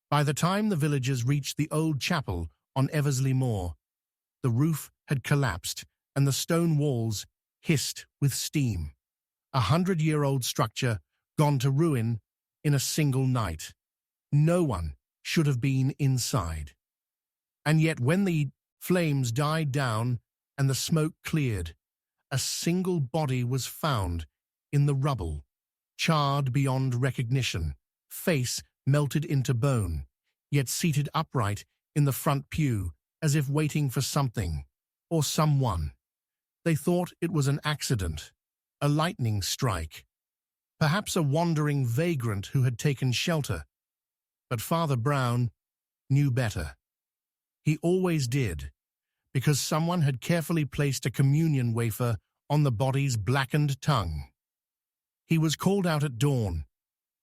By the time the villagers reached the old chapel on Eversley Moor, the roof had collapsed and the stone walls hissed with steam. 100-year-old structure gone to ruin in a single night. No one should have been inside. And yet when the flames died down and the smoke cleared, a single body was found in the rubble, charred beyond recognition, face melted into bone, yet seated upright in the front pew as if waiting for something or someone. They thought it was an accident, a lightning strike, perhaps a wandering vagrant who had taken shelter. But Father Brown knew better. He always did, because someone had carefully placed a communion wafer on the body's blackened tongue. He was called out at dawn,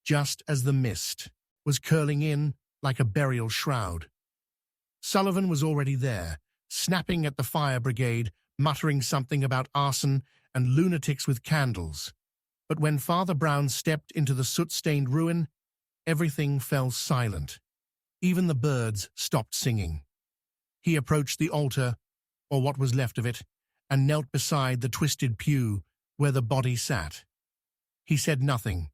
just as the mist was curling in like a burial shroud. Sullivan was already there, snapping at the fire brigade, muttering something about arson and lunatics with candles. But when Father Brown stepped into the soot-stained ruin, everything fell silent. Even the birds stopped singing. He approached the altar, or what was left of it, and knelt beside the twisted pew where the body sat. He said nothing,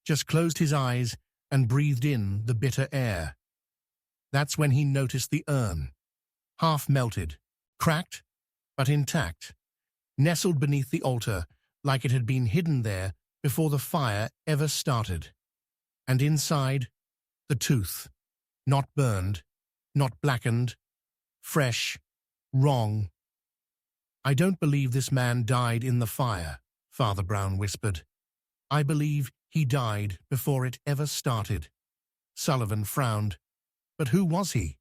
just closed his eyes and breathed in the bitter air. That's when he noticed the urn, half melted, cracked, but intact, nestled beneath the altar like it had been hidden there before the fire ever started. And inside, the tooth, not burned, not blackened, fresh, wrong. "I don't believe this man died in the fire," Father Brown whispered. "I believe he died before it ever started." Sullivan frowned. But who was he?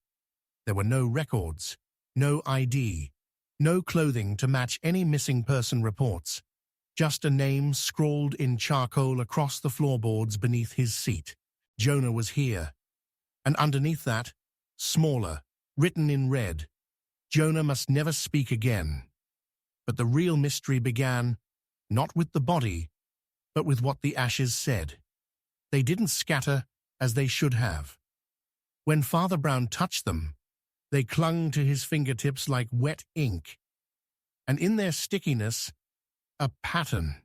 There were no records, no ID, no clothing to match any missing person reports. Just a name scrawled in charcoal across the floorboards beneath his seat. Jonah was here. And underneath that, smaller, written in red, Jonah must never speak again. But the real mystery began, not with the body, but with what the ashes said. They didn't scatter as they should have. When Father Brown touched them, they clung to his fingertips like wet ink. And in their stickiness, a pattern.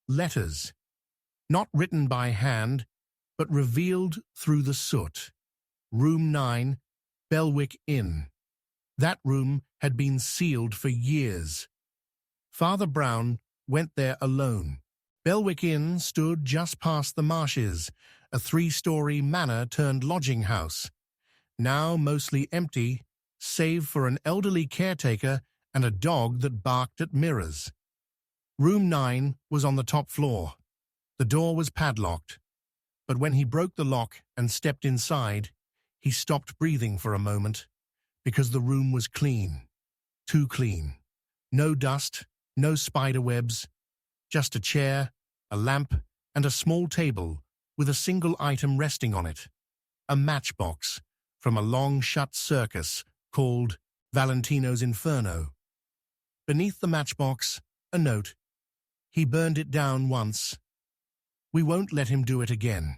Letters, not written by hand, but revealed through the soot. Room 9, Belwick Inn. That room had been sealed for years. Father Brown went there alone. Belwick Inn stood just past the marshes, a 3-story manor-turned-lodging house, now mostly empty, save for an elderly caretaker and a dog that barked at mirrors. Room 9 was on the top floor. The door was padlocked, but when he broke the lock and stepped inside, he stopped breathing for a moment, because the room was clean, too clean. No dust, no spider webs, just a chair, a lamp, and a small table with a single item resting on it, a matchbox from a long-shut circus called Valentino's Inferno. Beneath the matchbox, a note. He burned it down once. We won't let him do it again.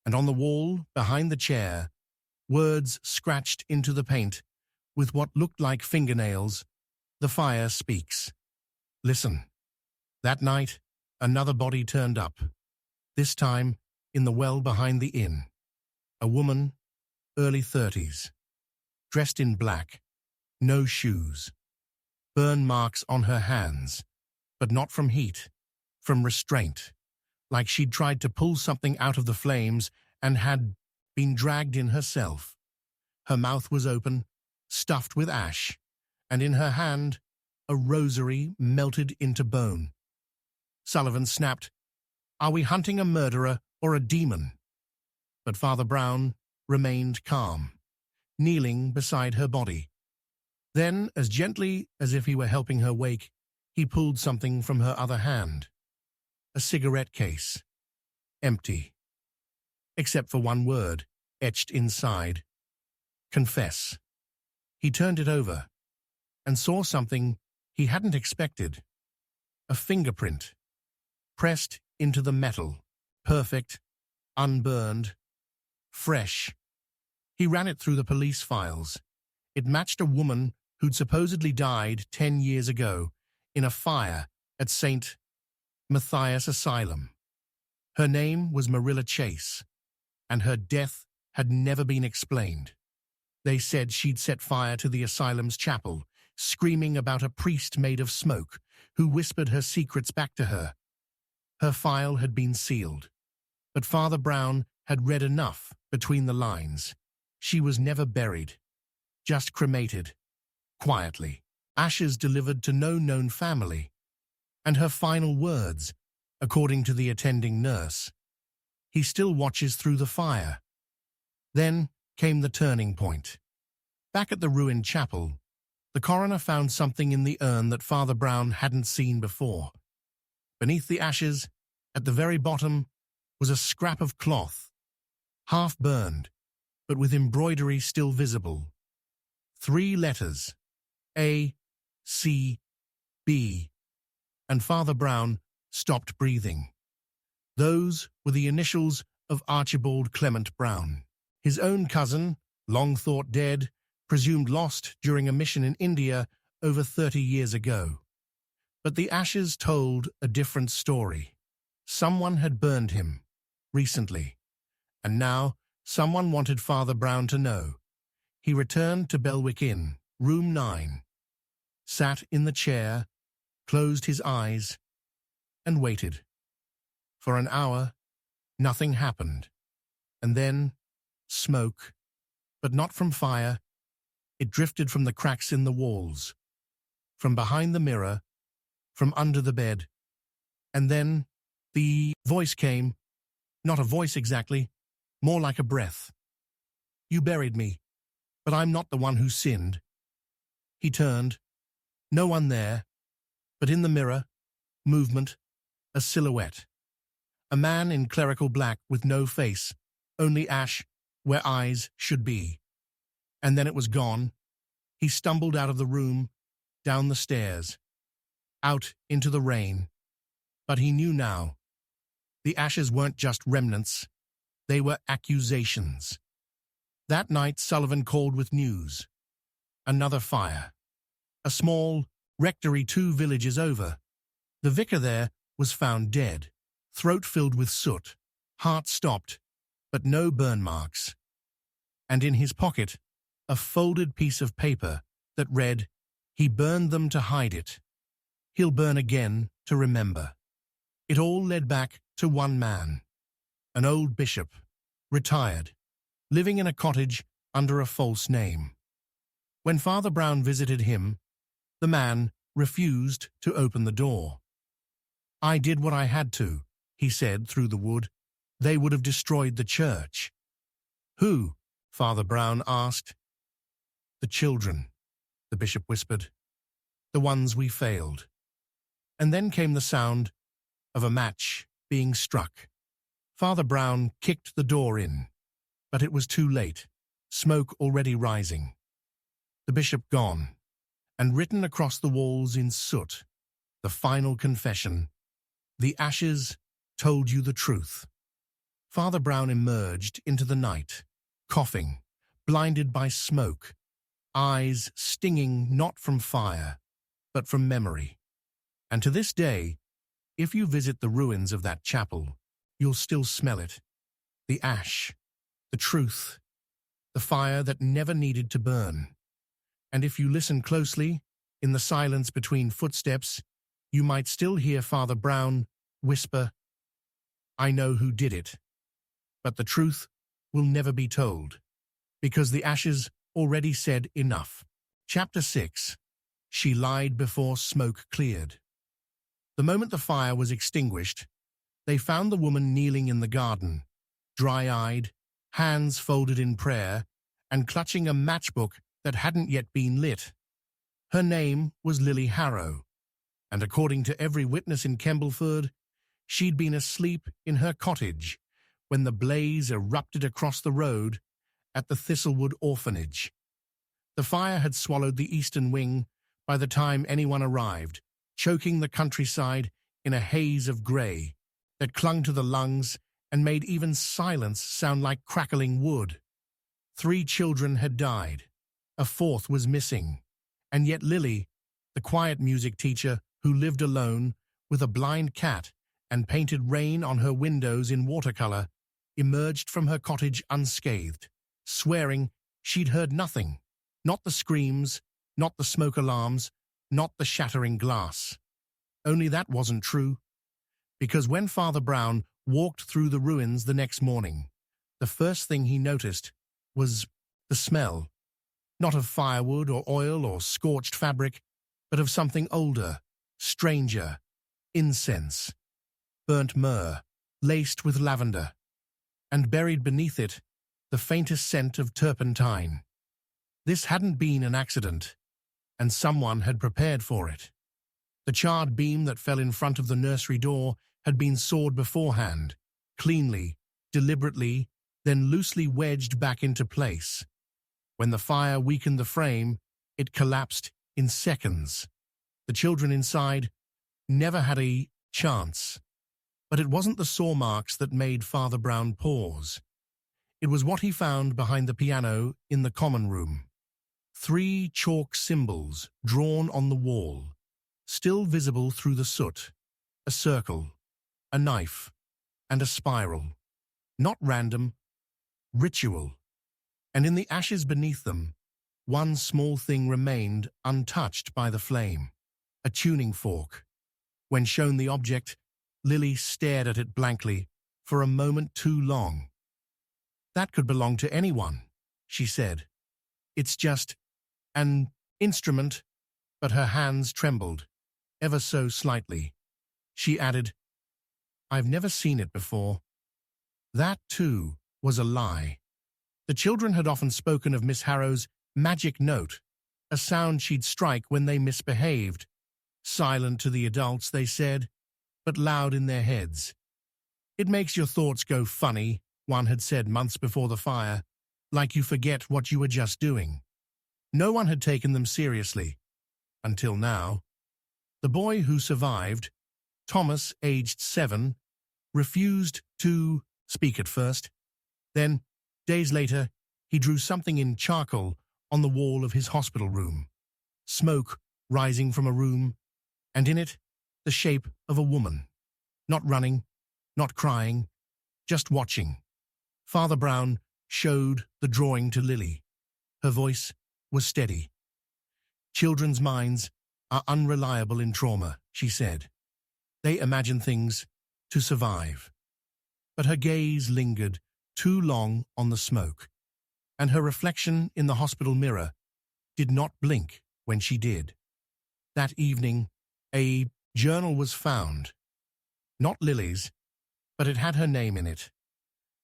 And on the wall, behind the chair, words scratched into the paint with what looked like fingernails. The fire speaks. Listen. That night, another body turned up, this time in the well behind the inn. A woman, early 30s, dressed in black, no shoes. Burn marks on her hands, but not from heat, from restraint, like she'd tried to pull something out of the flames and had been dragged in herself. Her mouth was open, stuffed with ash, and in her hand, a rosary melted into bone. Sullivan snapped, "Are we hunting a murderer or a demon?" But Father Brown remained calm, kneeling beside her body. Then, as gently as if he were helping her wake, he pulled something from her other hand. A cigarette case. Empty. Except for one word, etched inside. Confess. He turned it over and saw something he hadn't expected. A fingerprint. Pressed into the metal. Perfect. Unburned. Fresh. He ran it through the police files. It matched a woman who'd supposedly died 10 years ago in a fire at St. Matthias Asylum. Her name was Marilla Chase, and her death had never been explained. They said she'd set fire to the asylum's chapel, screaming about a priest made of smoke who whispered her secrets back to her. Her file had been sealed, but Father Brown had read enough between the lines. She was never buried, just cremated, quietly, ashes delivered to no known family. And her final words, according to the attending nurse, "He still watches through the fire." Then came the turning point. Back at the ruined chapel, the coroner found something in the urn that Father Brown hadn't seen before. Beneath the ashes, at the very bottom, was a scrap of cloth, half burned, but with embroidery still visible. 3 letters, A, C, B, and Father Brown stopped breathing. Those were the initials of Archibald Clement Brown, his own cousin, long thought dead, presumed lost during a mission in India over 30 years ago. But the ashes told a different story. Someone had burned him, recently, and now someone wanted Father Brown to know. He returned to Belwick Inn, room 9, sat in the chair, closed his eyes, and waited. For an hour, nothing happened, and then smoke, but not from fire. It drifted from the cracks in the walls, from behind the mirror, from under the bed, and then the voice came, not a voice exactly, more like a breath. "You buried me, but I'm not the one who sinned." He turned. No one there, but in the mirror, movement, a silhouette. A man in clerical black with no face, only ash where eyes should be. And then it was gone. He stumbled out of the room, down the stairs, out into the rain. But he knew now. The ashes weren't just remnants. They were accusations. That night, Sullivan called with news. Another fire. A small rectory 2 villages over. The vicar there was found dead, throat filled with soot, heart stopped, but no burn marks. And in his pocket, a folded piece of paper that read, "He burned them to hide it. He'll burn again to remember." It all led back to one man, an old bishop, retired, living in a cottage under a false name. When Father Brown visited him, the man refused to open the door. "I did what I had to," he said through the wood. "They would have destroyed the church." "Who?" Father Brown asked. "The children," the bishop whispered. "The ones we failed." And then came the sound of a match being struck. Father Brown kicked the door in, but it was too late, smoke already rising. The bishop gone, and written across the walls in soot, the final confession. "The ashes told you the truth." Father Brown emerged into the night, coughing, blinded by smoke, eyes stinging not from fire, but from memory. And to this day, if you visit the ruins of that chapel, you'll still smell it. The ash, the truth, the fire that never needed to burn. And if you listen closely, in the silence between footsteps, you might still hear Father Brown whisper, "I know who did it." But the truth will never be told, because the ashes already said enough. Chapter 6. She lied before smoke cleared. The moment the fire was extinguished, they found the woman kneeling in the garden, dry-eyed, hands folded in prayer, and clutching a matchbook that hadn't yet been lit. Her name was Lily Harrow, and according to every witness in Kembleford, she'd been asleep in her cottage when the blaze erupted across the road at the Thistlewood Orphanage. The fire had swallowed the eastern wing by the time anyone arrived, choking the countryside in a haze of grey that clung to the lungs and made even silence sound like crackling wood. 3 children had died. A 4th was missing. And yet Lily, the quiet music teacher who lived alone with a blind cat and painted rain on her windows in watercolor, emerged from her cottage unscathed, swearing she'd heard nothing. Not the screams, not the smoke alarms, not the shattering glass. Only that wasn't true, because when Father Brown walked through the ruins the next morning, the first thing he noticed was the smell, not of firewood or oil or scorched fabric, but of something older, stranger, incense, burnt myrrh, laced with lavender, and buried beneath it the faintest scent of turpentine. This hadn't been an accident, and someone had prepared for it. The charred beam that fell in front of the nursery door had been sawed beforehand, cleanly, deliberately, then loosely wedged back into place. When the fire weakened the frame, it collapsed in seconds. The children inside never had a chance. But it wasn't the saw marks that made Father Brown pause. It was what he found behind the piano in the common room. 3 chalk symbols drawn on the wall, still visible through the soot. A circle, a knife, and a spiral. Not random, ritual. And in the ashes beneath them, one small thing remained untouched by the flame. A tuning fork. When shown the object, Lily stared at it blankly for a moment too long. "That could belong to anyone," she said. "It's just an instrument," but her hands trembled, ever so slightly. She added, "I've never seen it before." That, too, was a lie. The children had often spoken of Miss Harrow's magic note, a sound she'd strike when they misbehaved. Silent to the adults, they said, but loud in their heads. "It makes your thoughts go funny," one had said months before the fire, "like you forget what you were just doing." No one had taken them seriously, until now. The boy who survived, Thomas, aged 7, refused to speak at first. Then, days later, he drew something in charcoal on the wall of his hospital room. Smoke rising from a room, and in it, the shape of a woman. Not running, not crying, just watching. Father Brown showed the drawing to Lily. Her voice was steady. "Children's minds are unreliable in trauma," she said. "They imagine things to survive." But her gaze lingered too long on the smoke, and her reflection in the hospital mirror did not blink when she did. That evening, a journal was found. Not Lily's, but it had her name in it.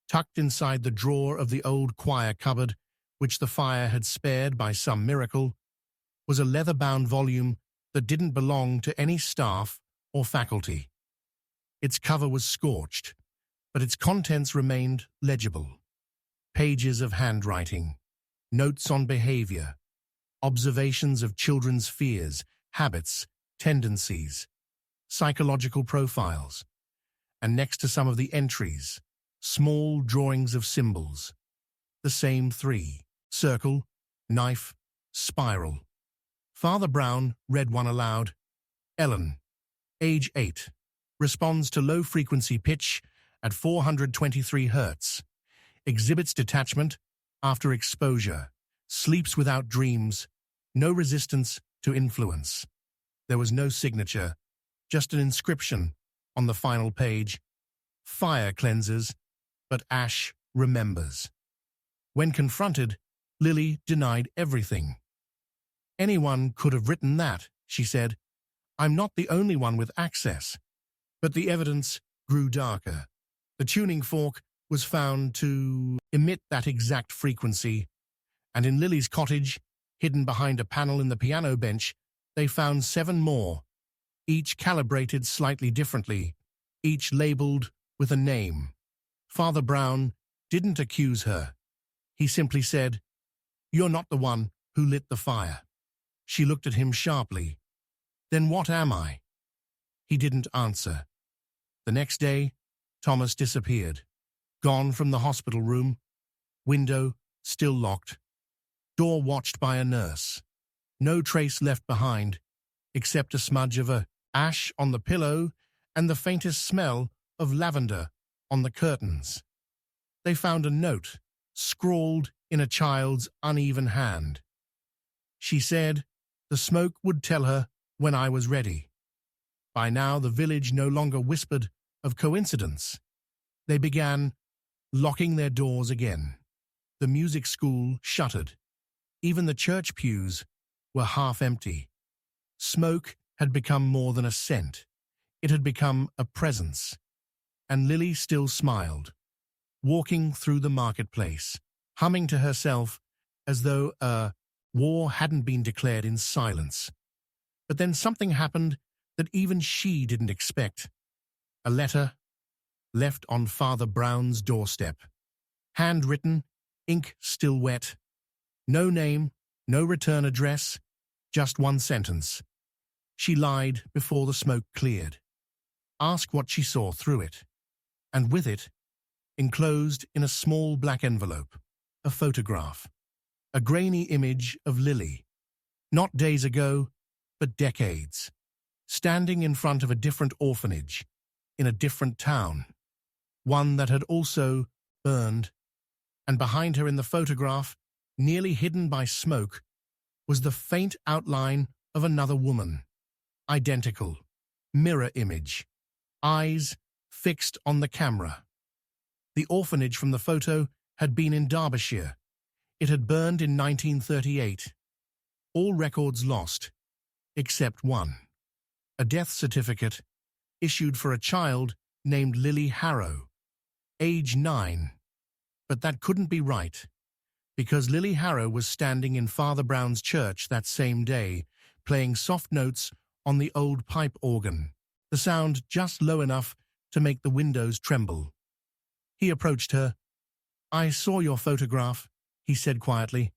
Tucked inside the drawer of the old choir cupboard, which the fire had spared by some miracle, was a leather-bound volume that didn't belong to any staff or faculty. Its cover was scorched, but its contents remained legible. Pages of handwriting, notes on behavior, observations of children's fears, habits, tendencies, psychological profiles, and next to some of the entries, small drawings of symbols. The same 3, circle, knife, spiral. Father Brown read one aloud. "Ellen, age 8, responds to low-frequency pitch at 423 Hz, exhibits detachment after exposure, sleeps without dreams, No resistance to influence. There was no signature, just an inscription on the final page. Fire cleanses, but ash remembers. When confronted, Lily denied everything. Anyone could have written that, she said. I'm not the only one with access. But the evidence grew darker. The tuning fork was found to emit that exact frequency, and in Lily's cottage, hidden behind a panel in the piano bench, they found 7 more, each calibrated slightly differently, each labeled with a name. Father Brown didn't accuse her. He simply said, "You're not the one who lit the fire." She looked at him sharply. "Then what am I?" He didn't answer. The next day, Thomas disappeared. Gone from the hospital room. Window still locked. Door watched by a nurse. No trace left behind, except a smudge of ash on the pillow and the faintest smell of lavender on the curtains. They found a note, scrawled in a child's uneven hand. She said, "The smoke would tell her when I was ready." By now the village no longer whispered of coincidence. They began locking their doors again. The music school shuttered. Even the church pews were half empty. Smoke had become more than a scent. It had become a presence. And Lily still smiled, walking through the marketplace, humming to herself as though a war hadn't been declared in silence. But then something happened that even she didn't expect. A letter left on Father Brown's doorstep. Handwritten, ink still wet. No name, no return address, just one sentence. She lied before the smoke cleared. Asked what she saw through it. And with it, enclosed in a small black envelope, a photograph. A grainy image of Lily. Not days ago, but decades. Standing in front of a different orphanage, in a different town. One that had also burned. And behind her in the photograph, nearly hidden by smoke, was the faint outline of another woman. Identical. Mirror image. Eyes fixed on the camera. The orphanage from the photo had been in Derbyshire. It had burned in 1938. All records lost, except one. A death certificate issued for a child named Lily Harrow, age 9. But that couldn't be right, because Lily Harrow was standing in Father Brown's church that same day, playing soft notes on the old pipe organ, the sound just low enough to make the windows tremble. He approached her. "I saw your photograph," he said quietly.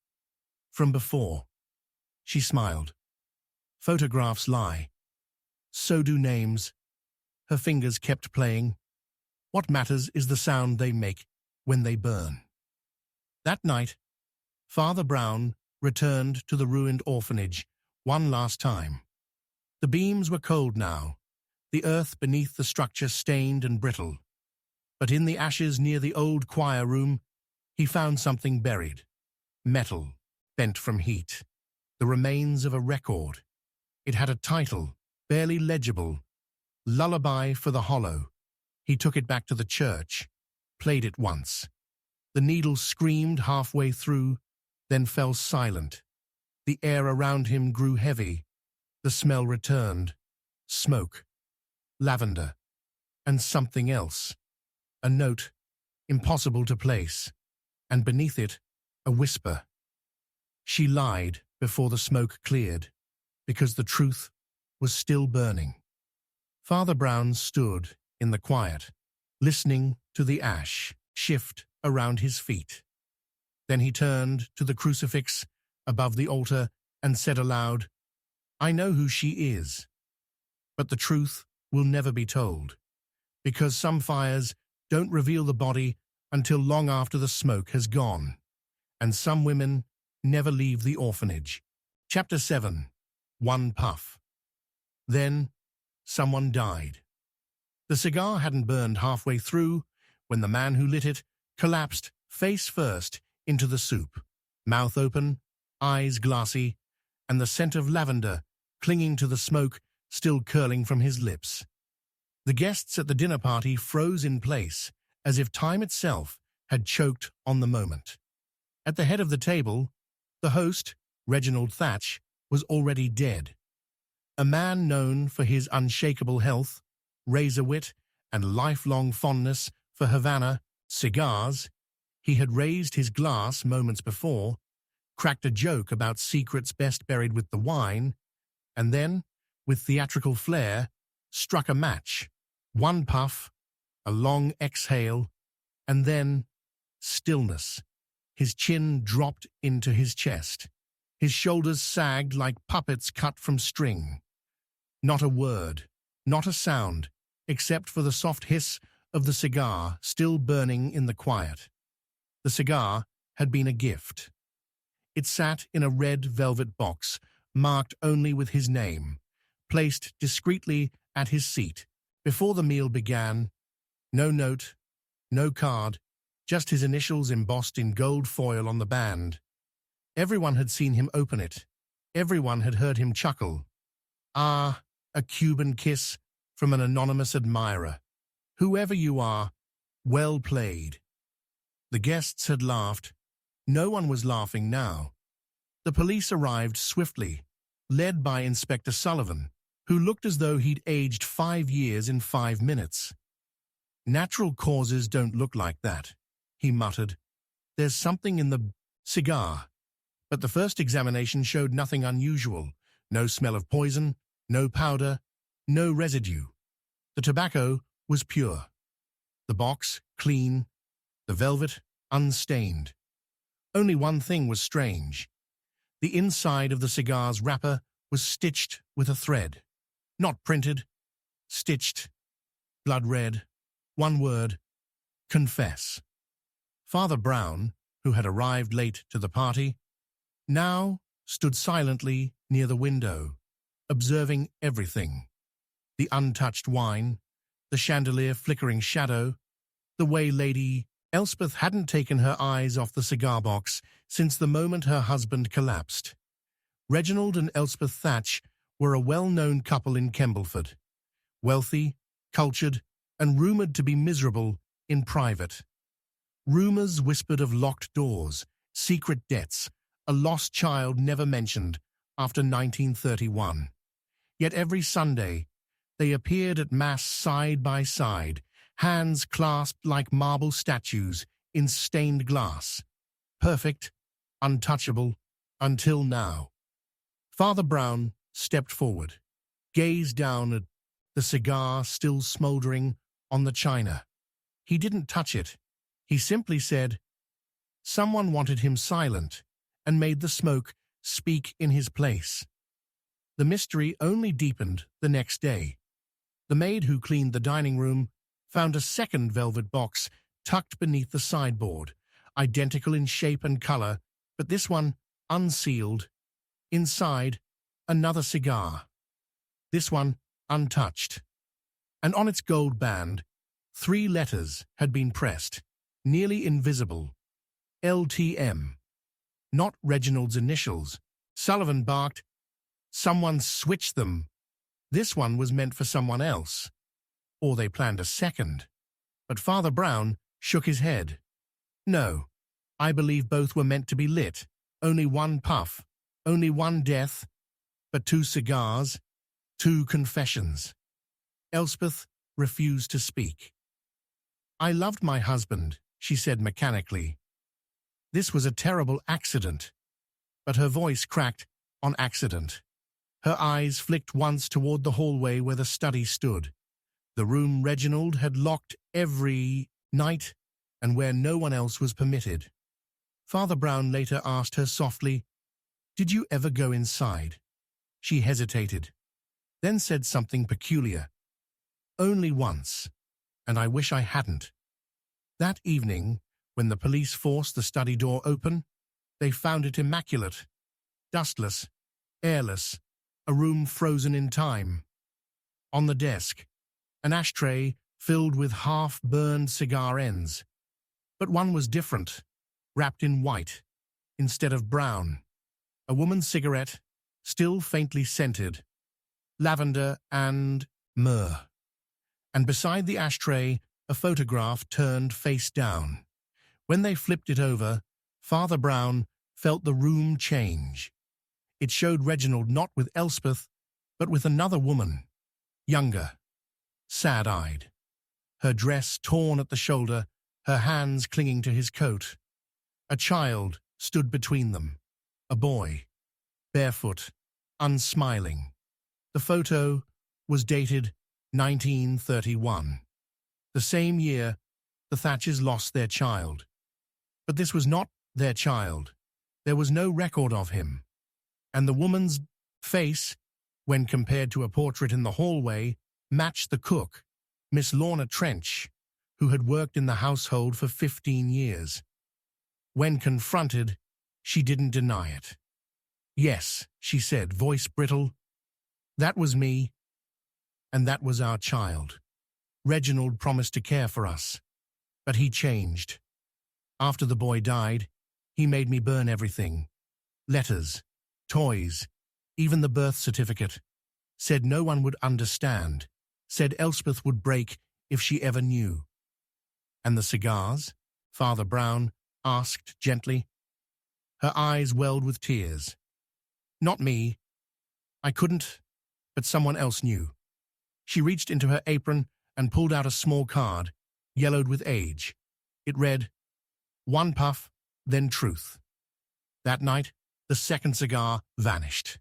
"From before." She smiled. "Photographs lie. So do names." Her fingers kept playing. "What matters is the sound they make when they burn." That night, Father Brown returned to the ruined orphanage one last time. The beams were cold now, the earth beneath the structure stained and brittle. But in the ashes near the old choir room, he found something buried. Metal, bent from heat. The remains of a record. It had a title, barely legible. Lullaby for the Hollow. He took it back to the church, played it once. The needle screamed halfway through, then fell silent. The air around him grew heavy. The smell returned. Smoke. Lavender. And something else. A note, impossible to place. And beneath it, a whisper. She lied before the smoke cleared, because the truth was still burning. Father Brown stood in the quiet, listening to the ash shift around his feet. Then he turned to the crucifix above the altar and said aloud, "I know who she is, but the truth will never be told, because some fires don't reveal the body until long after the smoke has gone, and some women never leave the orphanage." Chapter 7. One puff. Then someone died. The cigar hadn't burned halfway through when the man who lit it collapsed face first into the soup, mouth open, eyes glassy, and the scent of lavender clinging to the smoke still curling from his lips. The guests at the dinner party froze in place, as if time itself had choked on the moment. At the head of the table, the host, Reginald Thatch, was already dead. A man known for his unshakable health, razor wit, and lifelong fondness for Havana cigars, he had raised his glass moments before, cracked a joke about secrets best buried with the wine, and then, with theatrical flair, struck a match. One puff, a long exhale, and then stillness. His chin dropped into his chest. His shoulders sagged like puppets cut from string. Not a word, not a sound, except for the soft hiss of the cigar still burning in the quiet. The cigar had been a gift. It sat in a red velvet box, marked only with his name, placed discreetly at his seat. Before the meal began, no note, no card, just his initials embossed in gold foil on the band. Everyone had seen him open it. Everyone had heard him chuckle. Ah, a Cuban kiss from an anonymous admirer. Whoever you are, well played. The guests had laughed. No one was laughing now. The police arrived swiftly, led by Inspector Sullivan, who looked as though he'd aged 5 years in 5 minutes. Natural causes don't look like that, he muttered. There's something in the cigar. But the first examination showed nothing unusual. No smell of poison, no powder, no residue. The tobacco was pure. The box clean, the velvet unstained. Only one thing was strange. The inside of the cigar's wrapper was stitched with a thread. Not printed, stitched, blood red. One word, confess. Father Brown, who had arrived late to the party, now stood silently near the window, observing everything. The untouched wine, the chandelier flickering shadow, the way Lady Elspeth hadn't taken her eyes off the cigar box since the moment her husband collapsed. Reginald and Elspeth Thatch were a well-known couple in Kembleford, wealthy, cultured, and rumoured to be miserable in private. Rumours whispered of locked doors, secret debts, a lost child never mentioned after 1931. Yet every Sunday, they appeared at Mass side by side, hands clasped like marble statues in stained glass. Perfect, untouchable, until now. Father Brown stepped forward, gazed down at the cigar still smouldering on the china. He didn't touch it. He simply said, someone wanted him silent, and made the smoke speak in his place. The mystery only deepened the next day. The maid who cleaned the dining room found a second velvet box tucked beneath the sideboard, identical in shape and color, but this one unsealed. Inside, another cigar. This one untouched. And on its gold band, 3 letters had been pressed, nearly invisible. LTM. Not Reginald's initials. Sullivan barked, someone switched them. This one was meant for someone else. Or they planned a second. But Father Brown shook his head. No, I believe both were meant to be lit. Only one puff, only one death, but 2 cigars, 2 confessions. Elspeth refused to speak. I loved my husband, she said mechanically. This was a terrible accident. But her voice cracked on accident. Her eyes flicked once toward the hallway where the study stood, the room Reginald had locked every night and where no one else was permitted. Father Brown later asked her softly, "Did you ever go inside?" She hesitated, then said something peculiar. "Only once, and I wish I hadn't." That evening, when the police forced the study door open, they found it immaculate, dustless, airless, a room frozen in time. On the desk, an ashtray filled with half-burned cigar ends. But one was different, wrapped in white, instead of brown. A woman's cigarette, still faintly scented, lavender and myrrh. And beside the ashtray, a photograph turned face down. When they flipped it over, Father Brown felt the room change. It showed Reginald not with Elspeth, but with another woman, younger, sad-eyed. Her dress torn at the shoulder, her hands clinging to his coat. A child stood between them, a boy, barefoot, unsmiling. The photo was dated 1931. The same year, the Thatchers lost their child. But this was not their child. There was no record of him. And the woman's face, when compared to a portrait in the hallway, matched the cook, Miss Lorna Trench, who had worked in the household for 15 years. When confronted, she didn't deny it. "Yes," she said, voice brittle. "That was me, and that was our child. Reginald promised to care for us, but he changed. After the boy died, he made me burn everything. Letters, toys, even the birth certificate. Said no one would understand. Said Elspeth would break if she ever knew." "And the cigars?" Father Brown asked gently. Her eyes welled with tears. "Not me. I couldn't, but someone else knew." She reached into her apron and pulled out a small card, yellowed with age. It read, "One puff, then truth." That night, the second cigar vanished,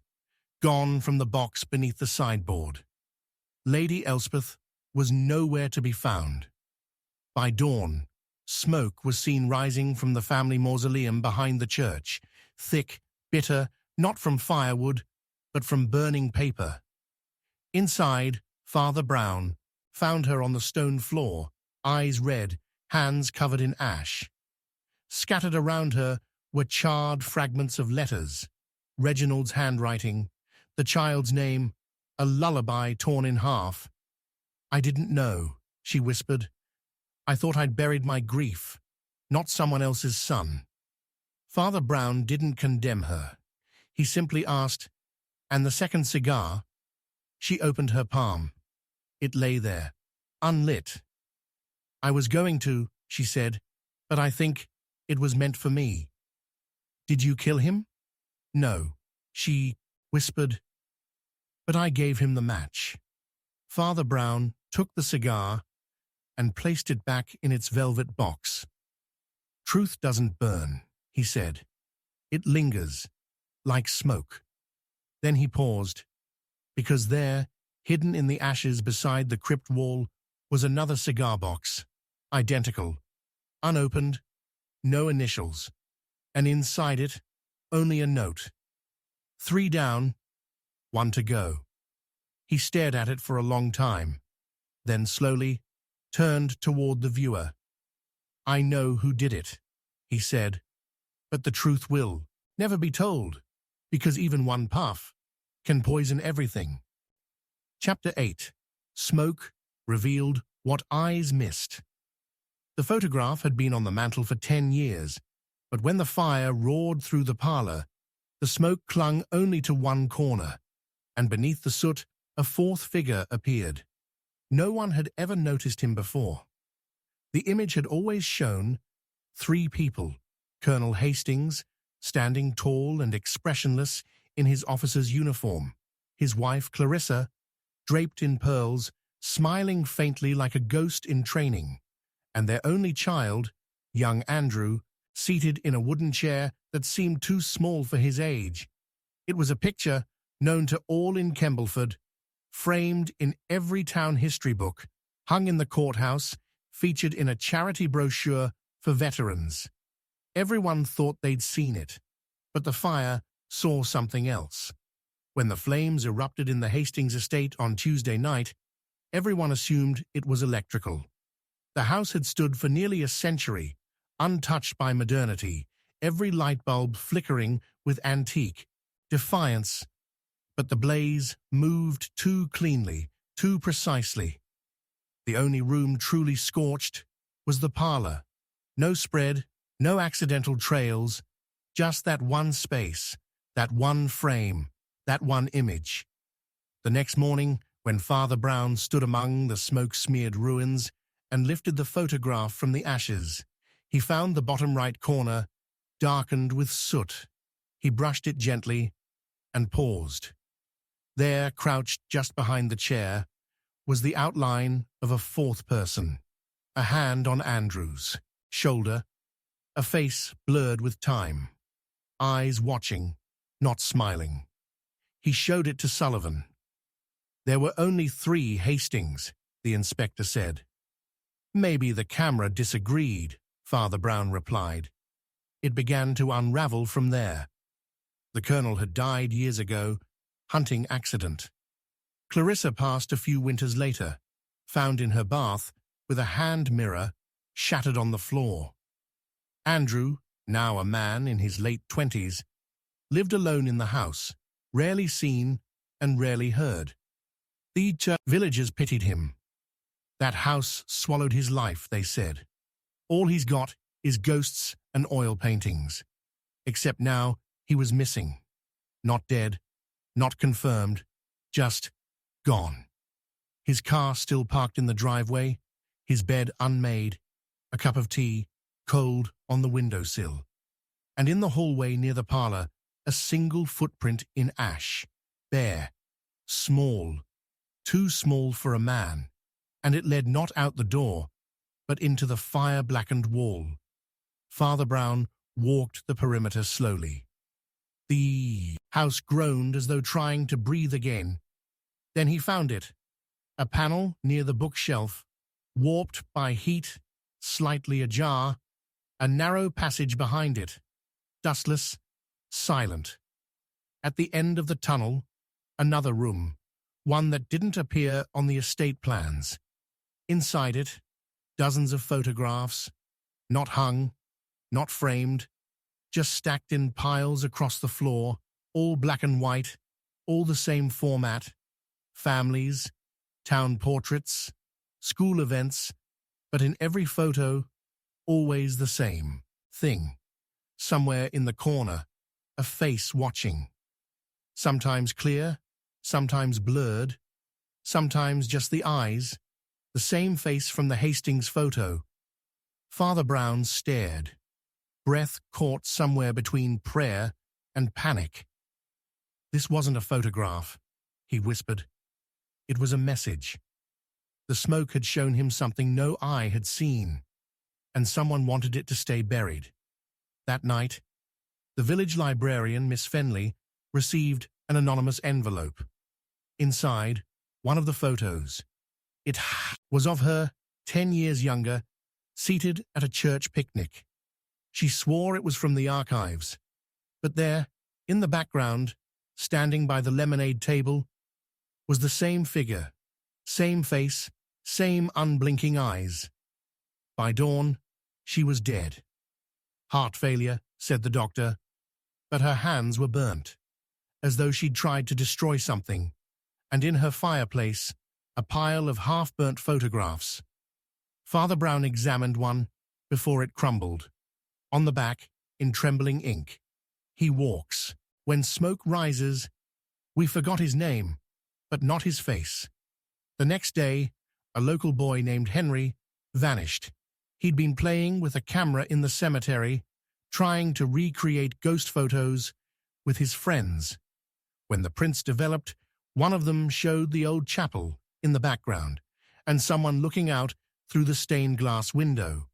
gone from the box beneath the sideboard. Lady Elspeth was nowhere to be found. By dawn, smoke was seen rising from the family mausoleum behind the church, thick, bitter, not from firewood, but from burning paper. Inside, Father Brown found her on the stone floor, eyes red, hands covered in ash. Scattered around her were charred fragments of letters, Reginald's handwriting, the child's name, a lullaby torn in half. "I didn't know," she whispered. "I thought I'd buried my grief, not someone else's son." Father Brown didn't condemn her. He simply asked, "And the second cigar?" She opened her palm. It lay there, unlit. "I was going to," she said, "but I think it was meant for me." "Did you kill him?" "No," she whispered, "but I gave him the match." Father Brown took the cigar and placed it back in its velvet box. "Truth doesn't burn," he said. "It lingers, like smoke." Then he paused, because there, hidden in the ashes beside the crypt wall, was another cigar box, identical, unopened, no initials, and inside it, only a note. 3 down, 1 to go. He stared at it for a long time, then slowly turned toward the viewer. "I know who did it," he said, "but the truth will never be told, because even one puff can poison everything." Chapter 8. Smoke revealed what eyes missed. The photograph had been on the mantel for 10 years, but when the fire roared through the parlor, the smoke clung only to one corner, and beneath the soot a fourth figure appeared. No one had ever noticed him before. The image had always shown 3 people: Colonel Hastings, standing tall and expressionless in his officer's uniform, his wife Clarissa, draped in pearls, smiling faintly like a ghost in training, and their only child, young Andrew, seated in a wooden chair that seemed too small for his age. It was a picture known to all in Kembleford, framed in every town history book, hung in the courthouse, featured in a charity brochure for veterans. Everyone thought they'd seen it, but the fire saw something else. When the flames erupted in the Hastings estate on Tuesday night, everyone assumed it was electrical. The house had stood for nearly a century, untouched by modernity, every light bulb flickering with antique defiance. But the blaze moved too cleanly, too precisely. The only room truly scorched was the parlor. No spread, no accidental trails, just that one space, that one frame, that one image. The next morning, when Father Brown stood among the smoke-smeared ruins and lifted the photograph from the ashes, he found the bottom right corner darkened with soot. He brushed it gently and paused. There, crouched just behind the chair, was the outline of a fourth person, a hand on Andrew's shoulder, a face blurred with time, eyes watching, not smiling. He showed it to Sullivan. There were only 3 Hastings, the inspector said. Maybe the camera disagreed, Father Brown replied. It began to unravel from there. The colonel had died years ago, hunting accident. Clarissa passed a few winters later, found in her bath with a hand mirror shattered on the floor. Andrew, now a man in his late 20s, lived alone in the house, rarely seen and rarely heard. The villagers pitied him. That house swallowed his life, they said. All he's got is ghosts and oil paintings. Except now he was missing. Not dead, not confirmed, just gone. His car still parked in the driveway, his bed unmade, a cup of tea, cold, on the windowsill. And in the hallway near the parlor, a single footprint in ash, bare, small, too small for a man, and it led not out the door, but into the fire-blackened wall. Father Brown walked the perimeter slowly. The house groaned as though trying to breathe again. Then he found it, a panel near the bookshelf, warped by heat, slightly ajar, a narrow passage behind it, dustless, silent. At the end of the tunnel, another room, one that didn't appear on the estate plans. Inside it, dozens of photographs, not hung, not framed, just stacked in piles across the floor, all black and white, all the same format, families, town portraits, school events, but in every photo, always the same thing. Somewhere in the corner, a face watching. Sometimes clear, sometimes blurred, sometimes just the eyes, the same face from the Hastings photo. Father Brown stared, breath caught somewhere between prayer and panic. This wasn't a photograph, he whispered. It was a message. The smoke had shown him something no eye had seen, and someone wanted it to stay buried. That night, the village librarian, Miss Fenley, received an anonymous envelope. Inside, one of the photos. It was of her, 10 years younger, seated at a church picnic. She swore it was from the archives. But there, in the background, standing by the lemonade table, was the same figure, same face, same unblinking eyes. By dawn, she was dead. Heart failure, said the doctor, but her hands were burnt, as though she'd tried to destroy something, and in her fireplace, a pile of half-burnt photographs. Father Brown examined one before it crumbled. On the back, in trembling ink, he walks. When smoke rises, we forgot his name, but not his face. The next day, a local boy named Henry vanished. He'd been playing with a camera in the cemetery, trying to recreate ghost photos with his friends. When the prints developed, one of them showed the old chapel in the background, and someone looking out through the stained glass window.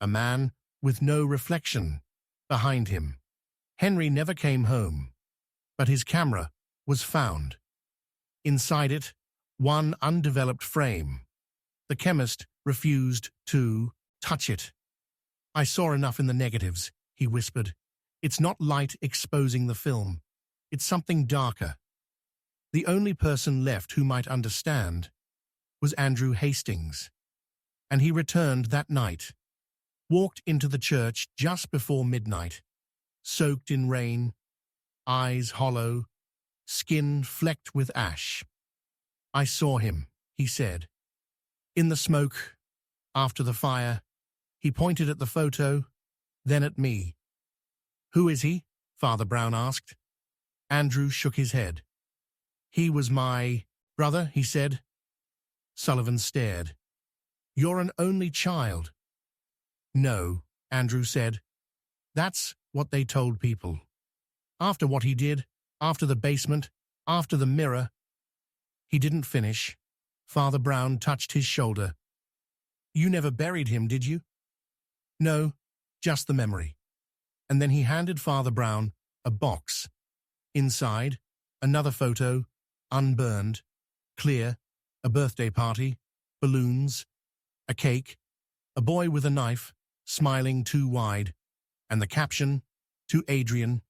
A man with no reflection behind him. Henry never came home, but his camera was found. Inside it, one undeveloped frame. The chemist refused to touch it. I saw enough in the negatives, he whispered. It's not light exposing the film. It's something darker. The only person left who might understand was Andrew Hastings. And he returned that night, walked into the church just before midnight, soaked in rain, eyes hollow, skin flecked with ash. I saw him, he said. In the smoke, after the fire, he pointed at the photo, then at me. Who is he? Father Brown asked. Andrew shook his head. He was my brother, he said. Sullivan stared. You're an only child. No, Andrew said. That's what they told people. After what he did, after the basement, after the mirror. He didn't finish. Father Brown touched his shoulder. You never buried him, did you? No, just the memory. And then he handed Father Brown a box. Inside, another photo, unburned, clear, a birthday party, balloons, a cake, a boy with a knife, smiling too wide, and the caption, to Adrian,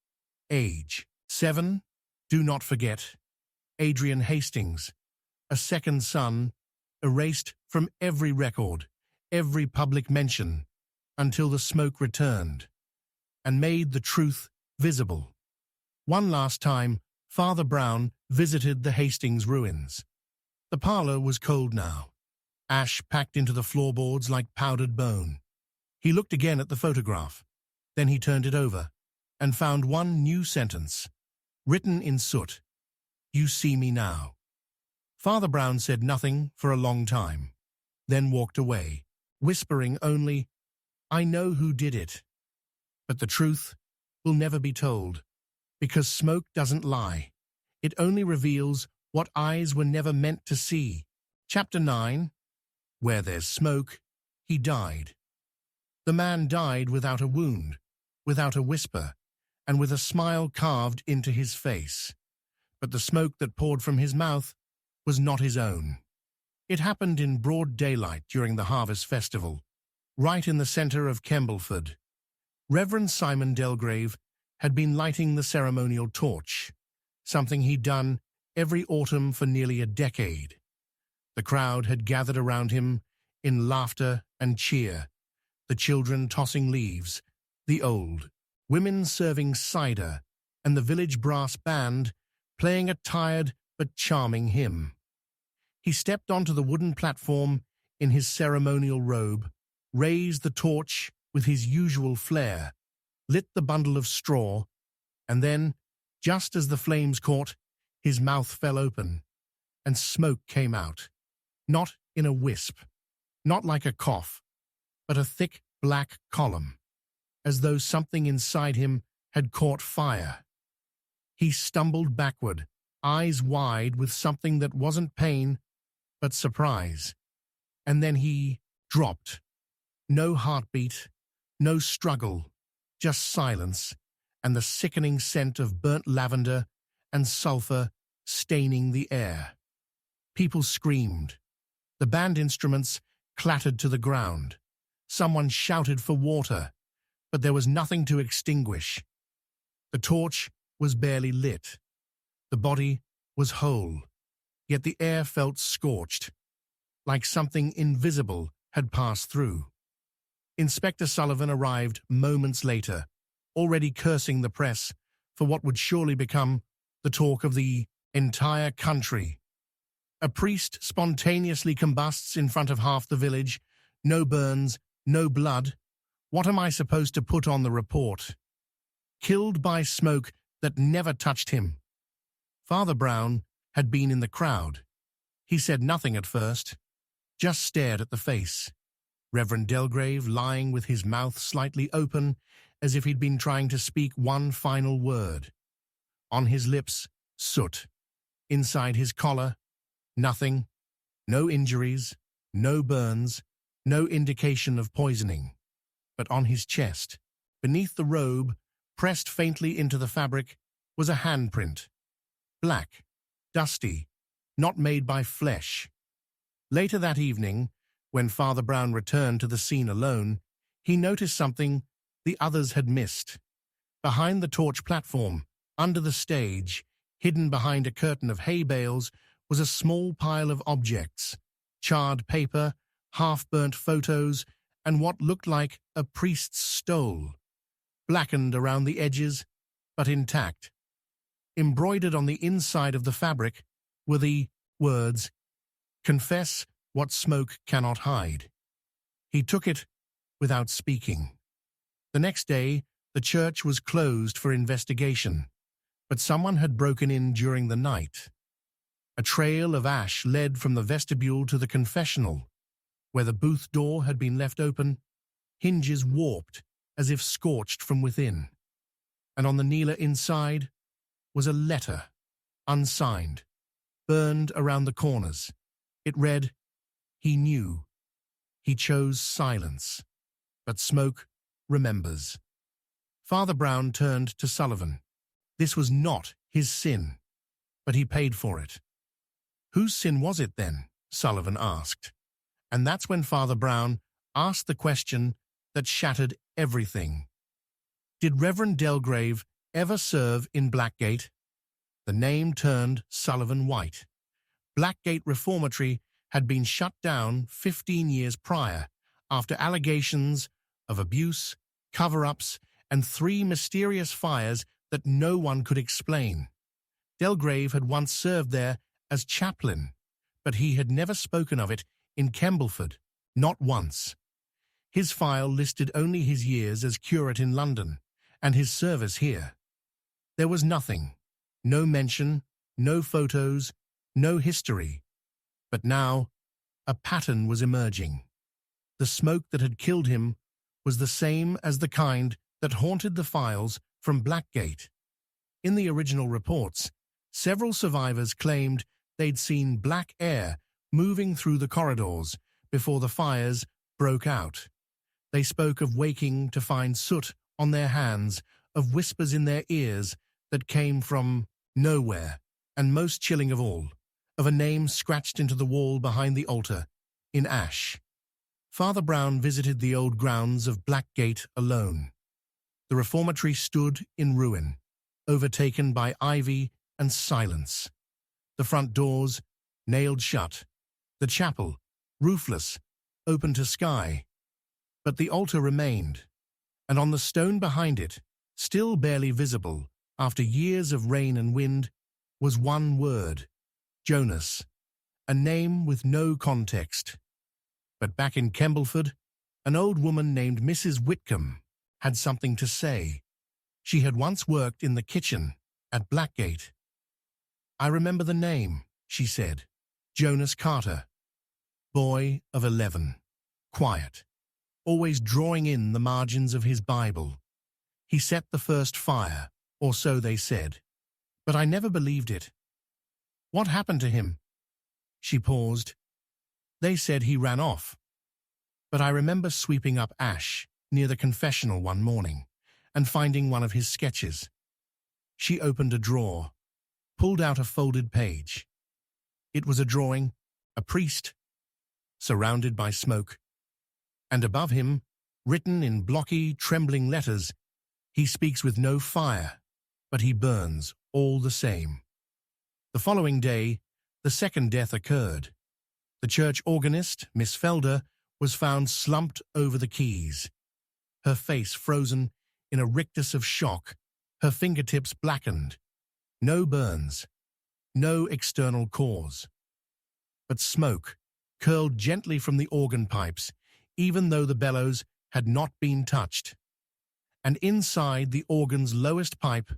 age 7, do not forget. Adrian Hastings, a second son, erased from every record, every public mention, until the smoke returned, and made the truth visible. One last time, Father Brown visited the Hastings ruins. The parlor was cold now, ash packed into the floorboards like powdered bone. He looked again at the photograph. Then he turned it over and found one new sentence, written in soot. You see me now. Father Brown said nothing for a long time, then walked away, whispering only, I know who did it. But the truth will never be told, because smoke doesn't lie. It only reveals what eyes were never meant to see. Chapter 9. Where there's smoke, he died. The man died without a wound, without a whisper, and with a smile carved into his face. But the smoke that poured from his mouth was not his own. It happened in broad daylight during the Harvest Festival, right in the center of Kembleford. Reverend Simon Delgrave had been lighting the ceremonial torch, something he'd done every autumn for nearly a decade. The crowd had gathered around him in laughter and cheer, the children tossing leaves, the old, women serving cider, and the village brass band playing a tired but charming hymn. He stepped onto the wooden platform in his ceremonial robe, raised the torch with his usual flair, lit the bundle of straw, and then, just as the flames caught, his mouth fell open, and smoke came out, not in a wisp, not like a cough, but a thick black column, as though something inside him had caught fire. He stumbled backward, eyes wide with something that wasn't pain, but surprise. And then he dropped. No heartbeat, no struggle, just silence, and the sickening scent of burnt lavender and sulfur staining the air. People screamed. The band instruments clattered to the ground. Someone shouted for water, but there was nothing to extinguish. The torch was barely lit. The body was whole, yet the air felt scorched, like something invisible had passed through. Inspector Sullivan arrived moments later, already cursing the press for what would surely become the talk of the entire country. A priest spontaneously combusts in front of half the village. No burns, no blood. What am I supposed to put on the report? Killed by smoke that never touched him. Father Brown had been in the crowd. He said nothing at first, just stared at the face. Reverend Delgrave lying with his mouth slightly open, as if he'd been trying to speak one final word. On his lips, soot. Inside his collar, nothing. No injuries, no burns, no indication of poisoning. But on his chest, beneath the robe, pressed faintly into the fabric, was a handprint. Black, dusty, not made by flesh. Later that evening, when Father Brown returned to the scene alone, he noticed something the others had missed. Behind the torch platform, under the stage, hidden behind a curtain of hay bales, was a small pile of objects, charred paper, half-burnt photos, and what looked like a priest's stole, blackened around the edges, but intact. Embroidered on the inside of the fabric were the words, "Confess what smoke cannot hide." He took it without speaking. The next day, the church was closed for investigation, but someone had broken in during the night. A trail of ash led from the vestibule to the confessional, where the booth door had been left open, hinges warped as if scorched from within. And on the kneeler inside was a letter, unsigned, burned around the corners. It read, "He knew. He chose silence. But smoke remembers." Father Brown turned to Sullivan. This was not his sin, but he paid for it. "Whose sin was it then?" Sullivan asked. And that's when Father Brown asked the question that shattered everything. Did Reverend Delgrave ever serve in Blackgate? The name turned Sullivan white. Blackgate Reformatory had been shut down 15 years prior after allegations of abuse, cover-ups, and 3 mysterious fires that no one could explain. Delgrave had once served there as chaplain, but he had never spoken of it in Kembleford, not once. His file listed only his years as curate in London and his service here. There was nothing, no mention, no photos, no history. But now, a pattern was emerging. The smoke that had killed him was the same as the kind that haunted the files from Blackgate. In the original reports, several survivors claimed they'd seen black air moving through the corridors before the fires broke out. They spoke of waking to find soot on their hands, of whispers in their ears that came from nowhere, and most chilling of all, of a name scratched into the wall behind the altar, in ash. Father Brown visited the old grounds of Blackgate alone. The reformatory stood in ruin, overtaken by ivy and silence. The front doors, nailed shut. The chapel, roofless, open to sky. But the altar remained, and on the stone behind it, still barely visible after years of rain and wind, was one word: Jonas, a name with no context. But back in Kembleford, an old woman named Mrs. Whitcomb had something to say. She had once worked in the kitchen at Blackgate. "I remember the name," she said. "Jonas Carter. Boy of 11. Quiet. Always drawing in the margins of his Bible. He set the first fire, or so they said. But I never believed it. What happened to him?" She paused. "They said he ran off. But I remember sweeping up ash near the confessional one morning and finding one of his sketches." She opened a drawer, pulled out a folded page. It was a drawing, a priest, surrounded by smoke, and above him, written in blocky, trembling letters, "He speaks with no fire, but he burns all the same." The following day, the second death occurred. The church organist, Miss Felder, was found slumped over the keys, her face frozen in a rictus of shock, her fingertips blackened. No burns, no external cause. But smoke curled gently from the organ pipes, even though the bellows had not been touched. And inside the organ's lowest pipe,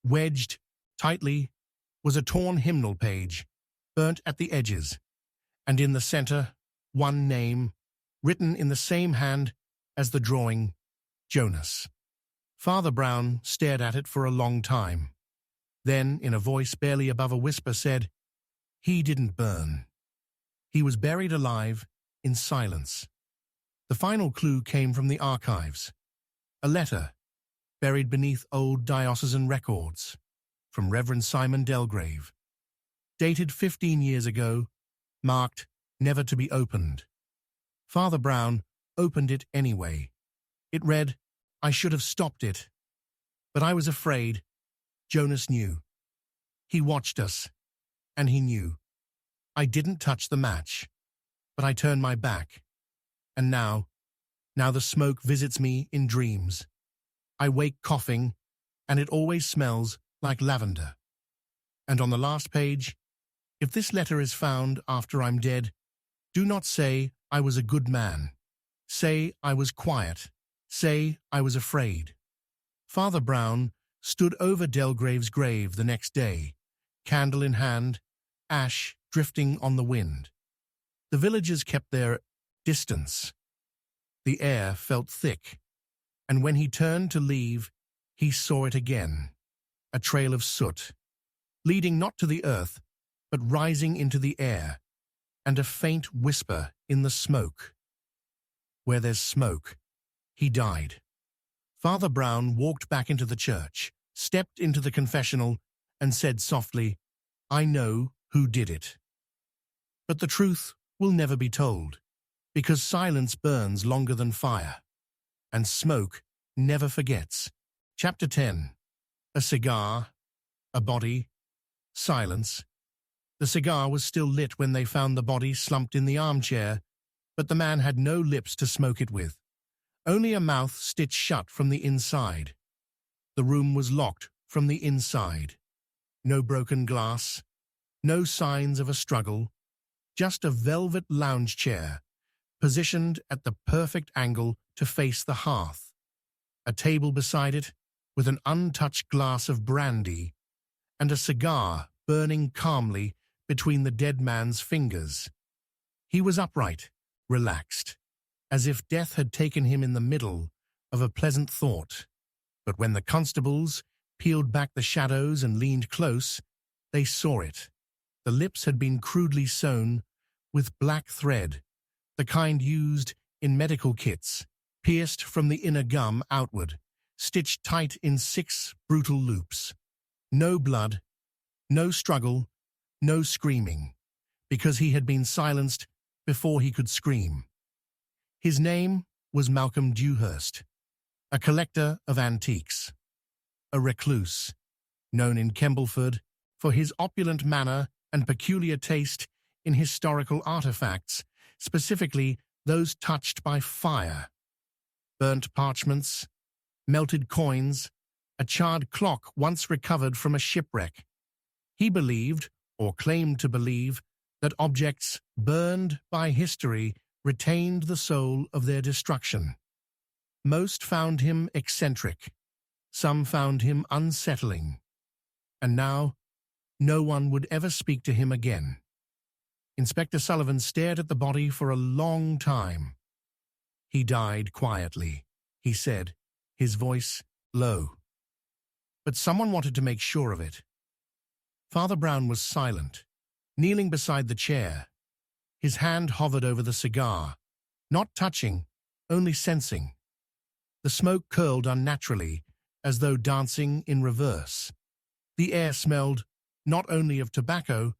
wedged tightly, was a torn hymnal page, burnt at the edges, and in the center, one name, written in the same hand as the drawing: Jonas. Father Brown stared at it for a long time. Then, in a voice barely above a whisper, said, "He didn't burn. He was buried alive in silence." The final clue came from the archives. A letter, buried beneath old diocesan records, from Reverend Simon Delgrave, dated 15 years ago, marked "Never to be opened." Father Brown opened it anyway. It read, "I should have stopped it, but I was afraid." Jonas knew. He watched us, and he knew. I didn't touch the match, but I turned my back. And now the smoke visits me in dreams. I wake coughing, and it always smells like lavender. And on the last page, "If this letter is found after I'm dead, do not say I was a good man. Say I was quiet. Say I was afraid." Father Brown stood over Delgrave's grave the next day, candle in hand, ash drifting on the wind. The villagers kept their distance. The air felt thick, and when he turned to leave, he saw it again, a trail of soot, leading not to the earth, but rising into the air, and a faint whisper in the smoke. Where there's smoke, he died. Father Brown walked back into the church, stepped into the confessional, and said softly, "I know who did it." But the truth will never be told, because silence burns longer than fire, and smoke never forgets. Chapter 10. A cigar, a body, silence. The cigar was still lit when they found the body slumped in the armchair, but the man had no lips to smoke it with, only a mouth stitched shut from the inside. The room was locked from the inside. No broken glass, no signs of a struggle, just a velvet lounge chair, positioned at the perfect angle to face the hearth. A table beside it, with an untouched glass of brandy, and a cigar burning calmly between the dead man's fingers. He was upright, relaxed, as if death had taken him in the middle of a pleasant thought. But when the constables peeled back the shadows and leaned close, they saw it. The lips had been crudely sewn with black thread, the kind used in medical kits, pierced from the inner gum outward, stitched tight in 6 brutal loops. No blood, no struggle, no screaming, because he had been silenced before he could scream. His name was Malcolm Dewhurst, a collector of antiques, a recluse, known in Kembleford for his opulent manner and peculiar taste in historical artifacts, specifically those touched by fire. Burnt parchments, melted coins, a charred clock once recovered from a shipwreck. He believed, or claimed to believe, that objects burned by history retained the soul of their destruction. Most found him eccentric, some found him unsettling, and now no one would ever speak to him again. Inspector Sullivan stared at the body for a long time. "He died quietly," he said, his voice low. But someone wanted to make sure of it. Father Brown was silent, kneeling beside the chair. His hand hovered over the cigar, not touching, only sensing. The smoke curled unnaturally, as though dancing in reverse. The air smelled not only of tobacco,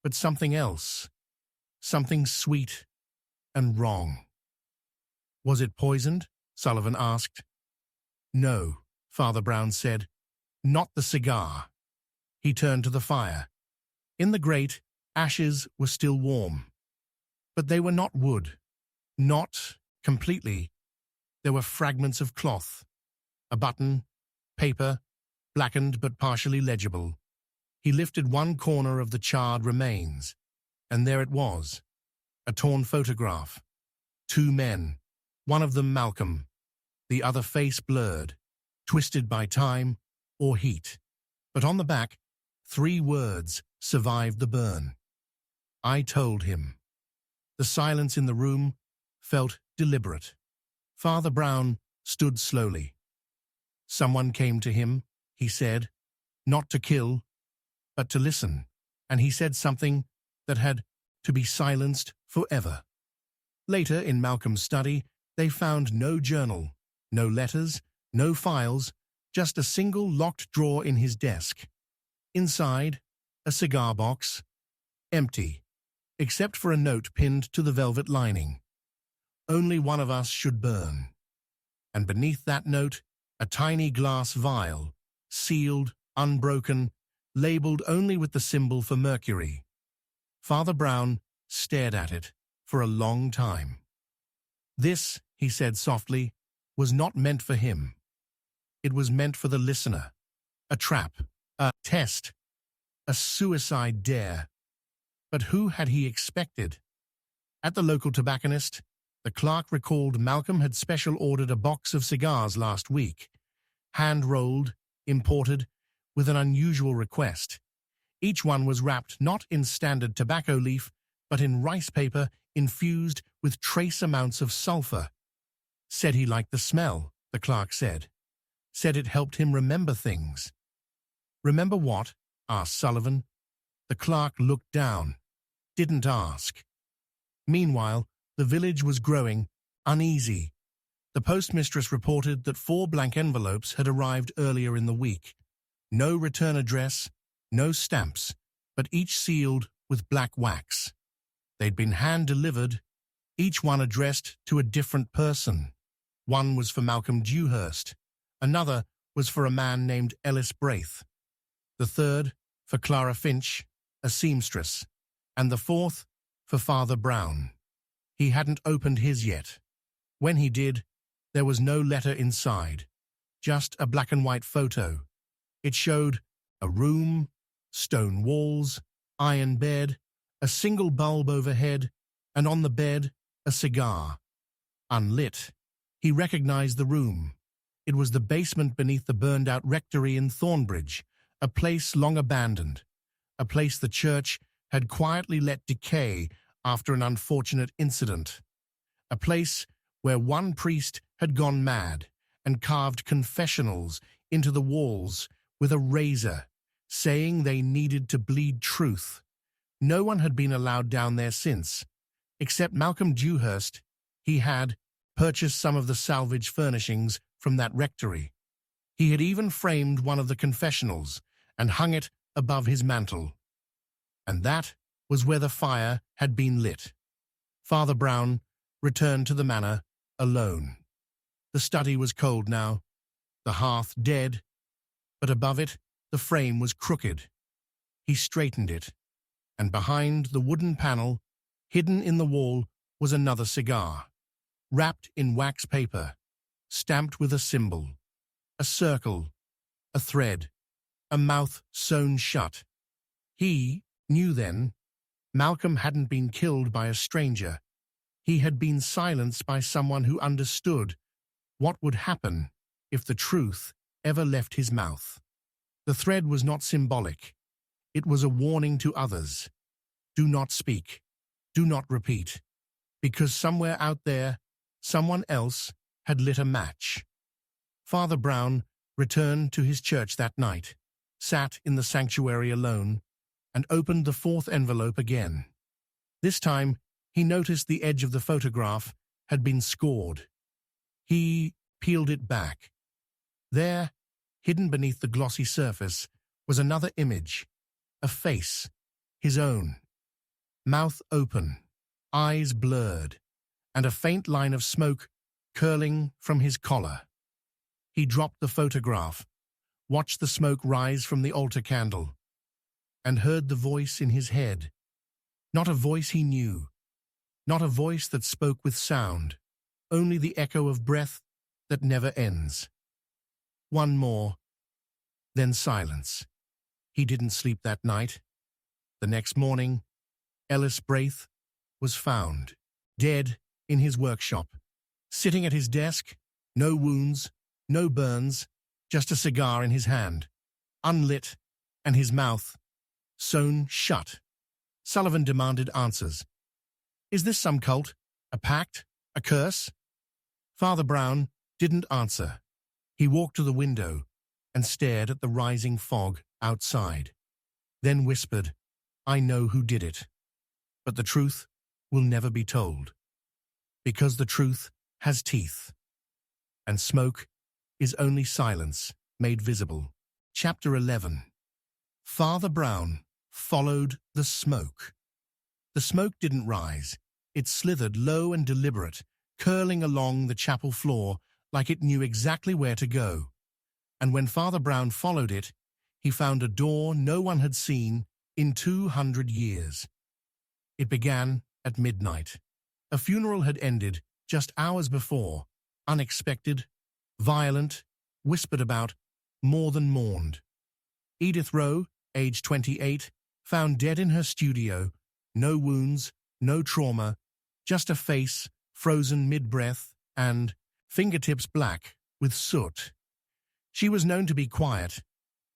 but something else, something sweet and wrong. "Was it poisoned?" Sullivan asked. "No," Father Brown said, "not the cigar." He turned to the fire. In the grate, ashes were still warm. But they were not wood. Not completely. There were fragments of cloth, a button, paper, blackened but partially legible. He lifted one corner of the charred remains, and there it was, a torn photograph. 2 men, one of them Malcolm, the other face blurred, twisted by time or heat. But on the back, 3 words survived the burn. "I told him." The silence in the room felt deliberate. Father Brown stood slowly. "Someone came to him," he said, "not to kill, but to listen, and he said something that had to be silenced forever." Later, in Malcolm's study, they found no journal, no letters, no files, just a single locked drawer in his desk. Inside, a cigar box, empty, except for a note pinned to the velvet lining. "Only one of us should burn." And beneath that note, a tiny glass vial, sealed, unbroken, labeled only with the symbol for mercury. Father Brown stared at it for a long time. "This," he said softly, "was not meant for him. It was meant for the listener. A trap, a test, a suicide dare." But who had he expected? At the local tobacconist, the clerk recalled Malcolm had special ordered a box of cigars last week, hand-rolled, imported, with an unusual request. Each one was wrapped not in standard tobacco leaf, but in rice paper infused with trace amounts of sulfur. Said he liked the smell, the clerk said. Said it helped him remember things. Remember what? Asked Sullivan. The clerk looked down, didn't ask. Meanwhile, the village was growing uneasy. The postmistress reported that 4 blank envelopes had arrived earlier in the week. No return address, no stamps, but each sealed with black wax. They'd been hand-delivered, each one addressed to a different person. One was for Malcolm Dewhurst, another was for a man named Ellis Braith, the third for Clara Finch, a seamstress, and the fourth for Father Brown. He hadn't opened his yet. When he did, there was no letter inside, just a black-and-white photo. It showed a room, stone walls, iron bed, a single bulb overhead, and on the bed, a cigar. Unlit. He recognized the room. It was the basement beneath the burned-out rectory in Thornbridge, a place long abandoned, a place the church had quietly let decay after an unfortunate incident, a place where one priest had gone mad and carved confessionals into the walls with a razor, saying they needed to bleed truth. No one had been allowed down there since, except Malcolm Dewhurst. He had purchased some of the salvage furnishings from that rectory. He had even framed one of the confessionals and hung it above his mantel. And that was where the fire had been lit. Father Brown returned to the manor alone. The study was cold now, the hearth dead, but above it the frame was crooked. He straightened it, and behind the wooden panel, hidden in the wall, was another cigar, wrapped in wax paper, stamped with a symbol, a circle, a thread, a mouth sewn shut. He knew then Malcolm hadn't been killed by a stranger. He had been silenced by someone who understood what would happen if the truth ever left his mouth. The thread was not symbolic. It was a warning to others. Do not speak. Do not repeat. Because somewhere out there, someone else had lit a match. Father Brown returned to his church that night, sat in the sanctuary alone, and opened the 4th envelope again. This time, he noticed the edge of the photograph had been scored. He peeled it back. There, hidden beneath the glossy surface, was another image, a face, his own. Mouth open, eyes blurred, and a faint line of smoke curling from his collar. He dropped the photograph, watched the smoke rise from the altar candle, and heard the voice in his head. Not a voice he knew, not a voice that spoke with sound, only the echo of breath that never ends. One more, then silence. He didn't sleep that night. The next morning, Ellis Braith was found, dead in his workshop, sitting at his desk, no wounds, no burns, just a cigar in his hand, unlit, and his mouth sewn shut. Sullivan demanded answers. Is this some cult? A pact? A curse? Father Brown didn't answer. He walked to the window and stared at the rising fog outside, then whispered, I know who did it. But the truth will never be told, because the truth has teeth, and smoke is only silence made visible. Chapter 11. Father Brown followed the smoke. The smoke didn't rise. It slithered low and deliberate, curling along the chapel floor like it knew exactly where to go. And when Father Brown followed it, he found a door no one had seen in 200 years. It began at midnight. A funeral had ended just hours before, unexpected, violent, whispered about, more than mourned. Edith Rowe, age 28, found dead in her studio, no wounds, no trauma, just a face frozen mid-breath and fingertips black with soot. She was known to be quiet,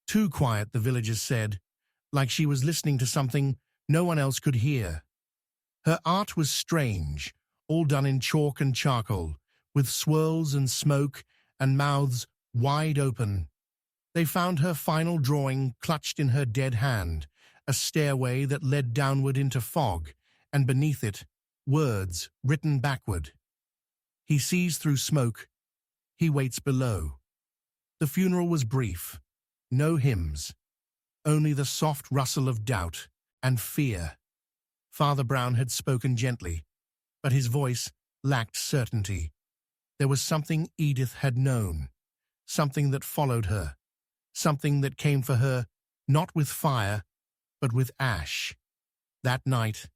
too quiet, the villagers said, like she was listening to something no one else could hear. Her art was strange, all done in chalk and charcoal, with swirls and smoke and mouths wide open. They found her final drawing clutched in her dead hand, a stairway that led downward into fog, and beneath it, words written backward. He sees through smoke, he waits below. The funeral was brief, no hymns, only the soft rustle of doubt and fear. Father Brown had spoken gently, but his voice lacked certainty. There was something Edith had known, something that followed her, something that came for her not with fire, but with ash. That night,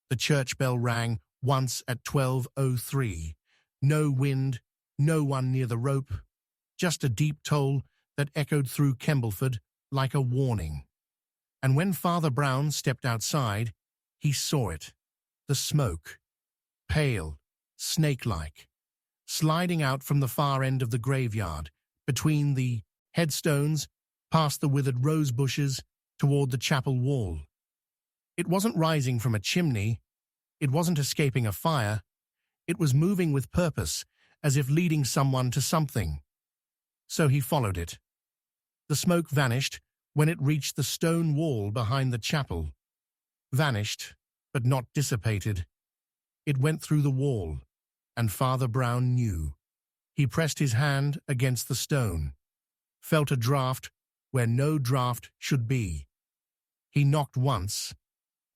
the church bell rang once at 12:03. No wind, no one near the rope, just a deep toll that echoed through Kembleford like a warning. And when Father Brown stepped outside, he saw it, the smoke, pale, snake-like, sliding out from the far end of the graveyard, between the headstones, past the withered rose bushes, toward the chapel wall. It wasn't rising from a chimney, it wasn't escaping a fire, it was moving with purpose, as if leading someone to something. So he followed it. The smoke vanished when it reached the stone wall behind the chapel. Vanished, but not dissipated. It went through the wall, and Father Brown knew. He pressed his hand against the stone, felt a draught where no draught should be. He knocked once,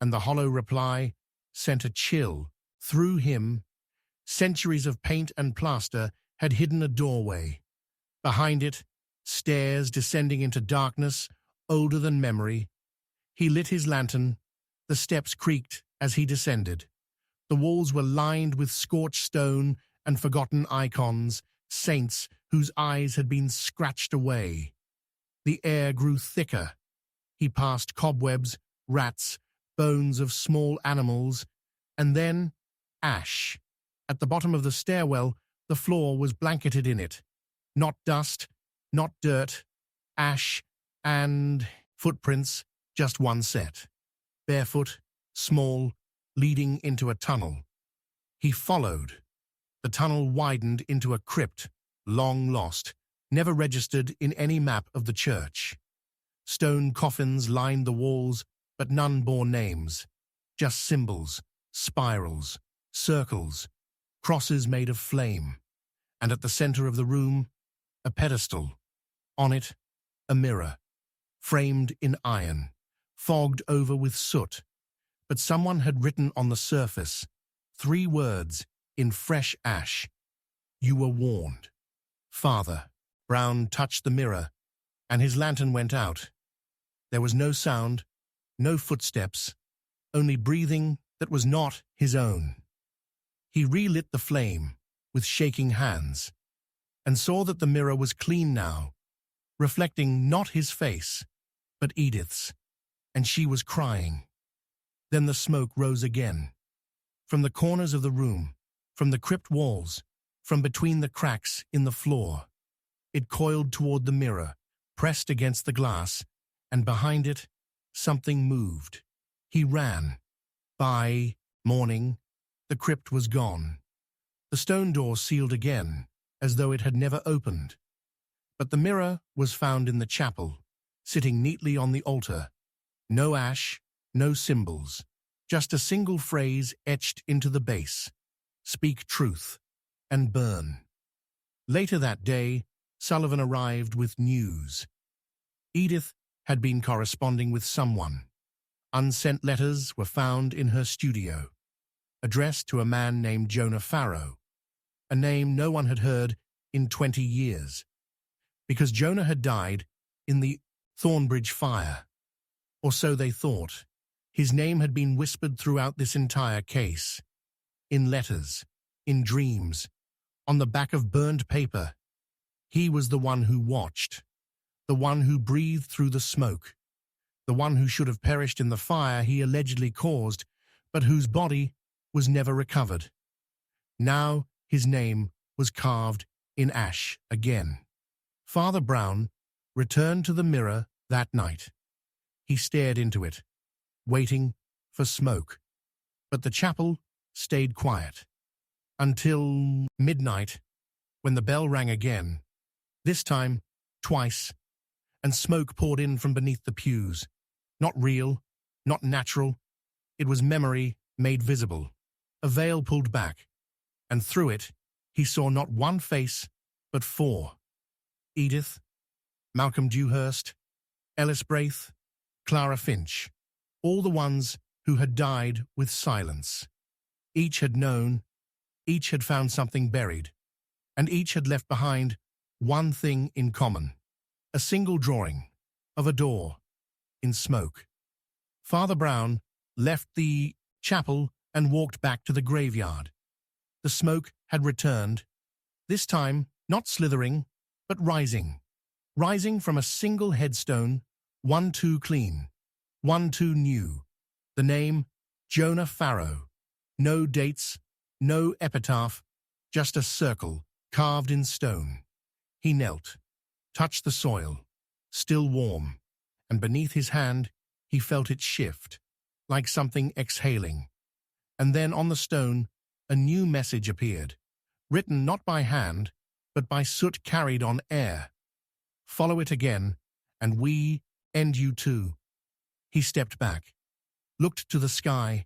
and the hollow reply sent a chill through him. Centuries of paint and plaster had hidden a doorway. Behind it, stairs descending into darkness, older than memory. He lit his lantern. The steps creaked as he descended. The walls were lined with scorched stone and forgotten icons, saints whose eyes had been scratched away. The air grew thicker. He passed cobwebs, rats, bones of small animals, and then ash. At the bottom of the stairwell, the floor was blanketed in it. Not dust, not dirt, ash, and footprints, just one set. Barefoot, small, leading into a tunnel. He followed. The tunnel widened into a crypt, long lost, never registered in any map of the church. Stone coffins lined the walls, but none bore names. Just symbols, spirals, circles, crosses made of flame. And at the center of the room, a pedestal. On it, a mirror, framed in iron, fogged over with soot. But someone had written on the surface 3 words in fresh ash. You were warned. Father Brown touched the mirror, and his lantern went out. There was no sound, no footsteps, only breathing that was not his own. He relit the flame with shaking hands, and saw that the mirror was clean now, reflecting not his face, but Edith's, and she was crying. Then the smoke rose again. From the corners of the room, from the crypt walls, from between the cracks in the floor. It coiled toward the mirror, pressed against the glass, and behind it, something moved. He ran. By morning, the crypt was gone. The stone door sealed again, as though it had never opened. But the mirror was found in the chapel, sitting neatly on the altar. No ash, no symbols, just a single phrase etched into the base. Speak truth, and burn. Later that day, Sullivan arrived with news. Edith had been corresponding with someone. Unsent letters were found in her studio, addressed to a man named Jonah Farrow, a name no one had heard in 20 years, because Jonah had died in the Thornbridge fire. Or so they thought. His name had been whispered throughout this entire case, in letters, in dreams, on the back of burned paper. He was the one who watched, the one who breathed through the smoke, the one who should have perished in the fire he allegedly caused, but whose body was never recovered. Now his name was carved in ash again. Father Brown returned to the mirror that night. He stared into it, waiting for smoke. But the chapel stayed quiet until midnight, when the bell rang again, this time twice, and smoke poured in from beneath the pews. Not real, not natural. It was memory made visible, a veil pulled back, and through it he saw not one face, but four. Edith, Malcolm Dewhurst, Ellis Braith, Clara Finch, all the ones who had died with silence. Each had known, each had found something buried, and each had left behind one thing in common, a single drawing of a door in smoke. Father Brown left the chapel and walked back to the graveyard. The smoke had returned, this time not slithering, but rising from a single headstone, one too clean, one too new. The name, Jonah Farrow. No dates, no epitaph, just a circle carved in stone. He knelt, touched the soil, still warm, and beneath his hand he felt it shift, like something exhaling. And then on the stone, a new message appeared, written not by hand, but by soot carried on air. Follow it again, and we end you too. He stepped back, looked to the sky,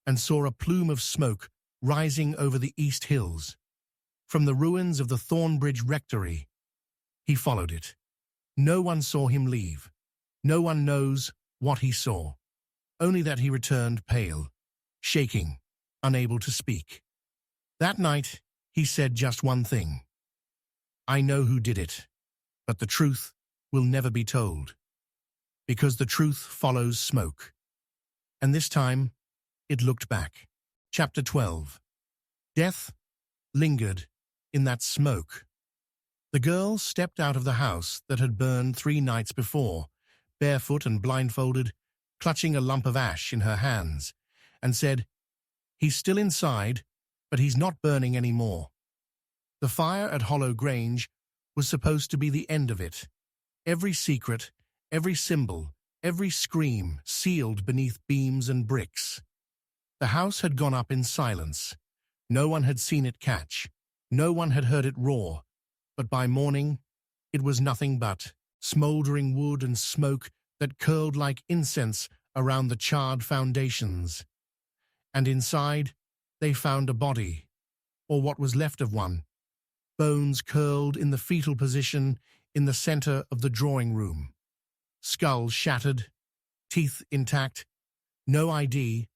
and saw a plume of smoke rising over the east hills. From the ruins of the Thornbridge Rectory, he followed it. No one saw him leave. No one knows what he saw. Only that he returned pale, shaking, unable to speak. That night, he said just one thing. I know who did it, but the truth will never be told, because the truth follows smoke. And this time, it looked back. Chapter 12. Death lingered in that smoke. The girl stepped out of the house that had burned 3 nights before, barefoot and blindfolded, clutching a lump of ash in her hands, and said, He's still inside, but he's not burning any more. The fire at Hollow Grange was supposed to be the end of it. Every secret, every symbol, every scream sealed beneath beams and bricks. The house had gone up in silence. No one had seen it catch. No one had heard it roar. But by morning, it was nothing but smouldering wood and smoke that curled like incense around the charred foundations. And inside, they found a body, or what was left of one, bones curled in the fetal position in the center of the drawing room. Skull shattered, teeth intact, no ID,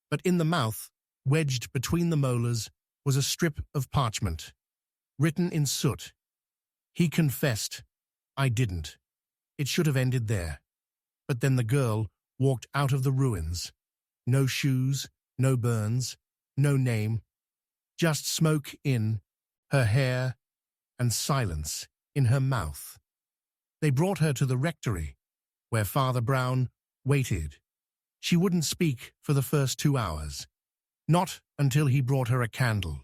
but in the mouth, wedged between the molars, was a strip of parchment, written in soot. He confessed, I didn't. It should have ended there. But then the girl walked out of the ruins. No shoes, no burns, no name, just smoke in her hair and silence in her mouth. They brought her to the rectory, where Father Brown waited. She wouldn't speak for the first 2 hours. Not until he brought her a candle.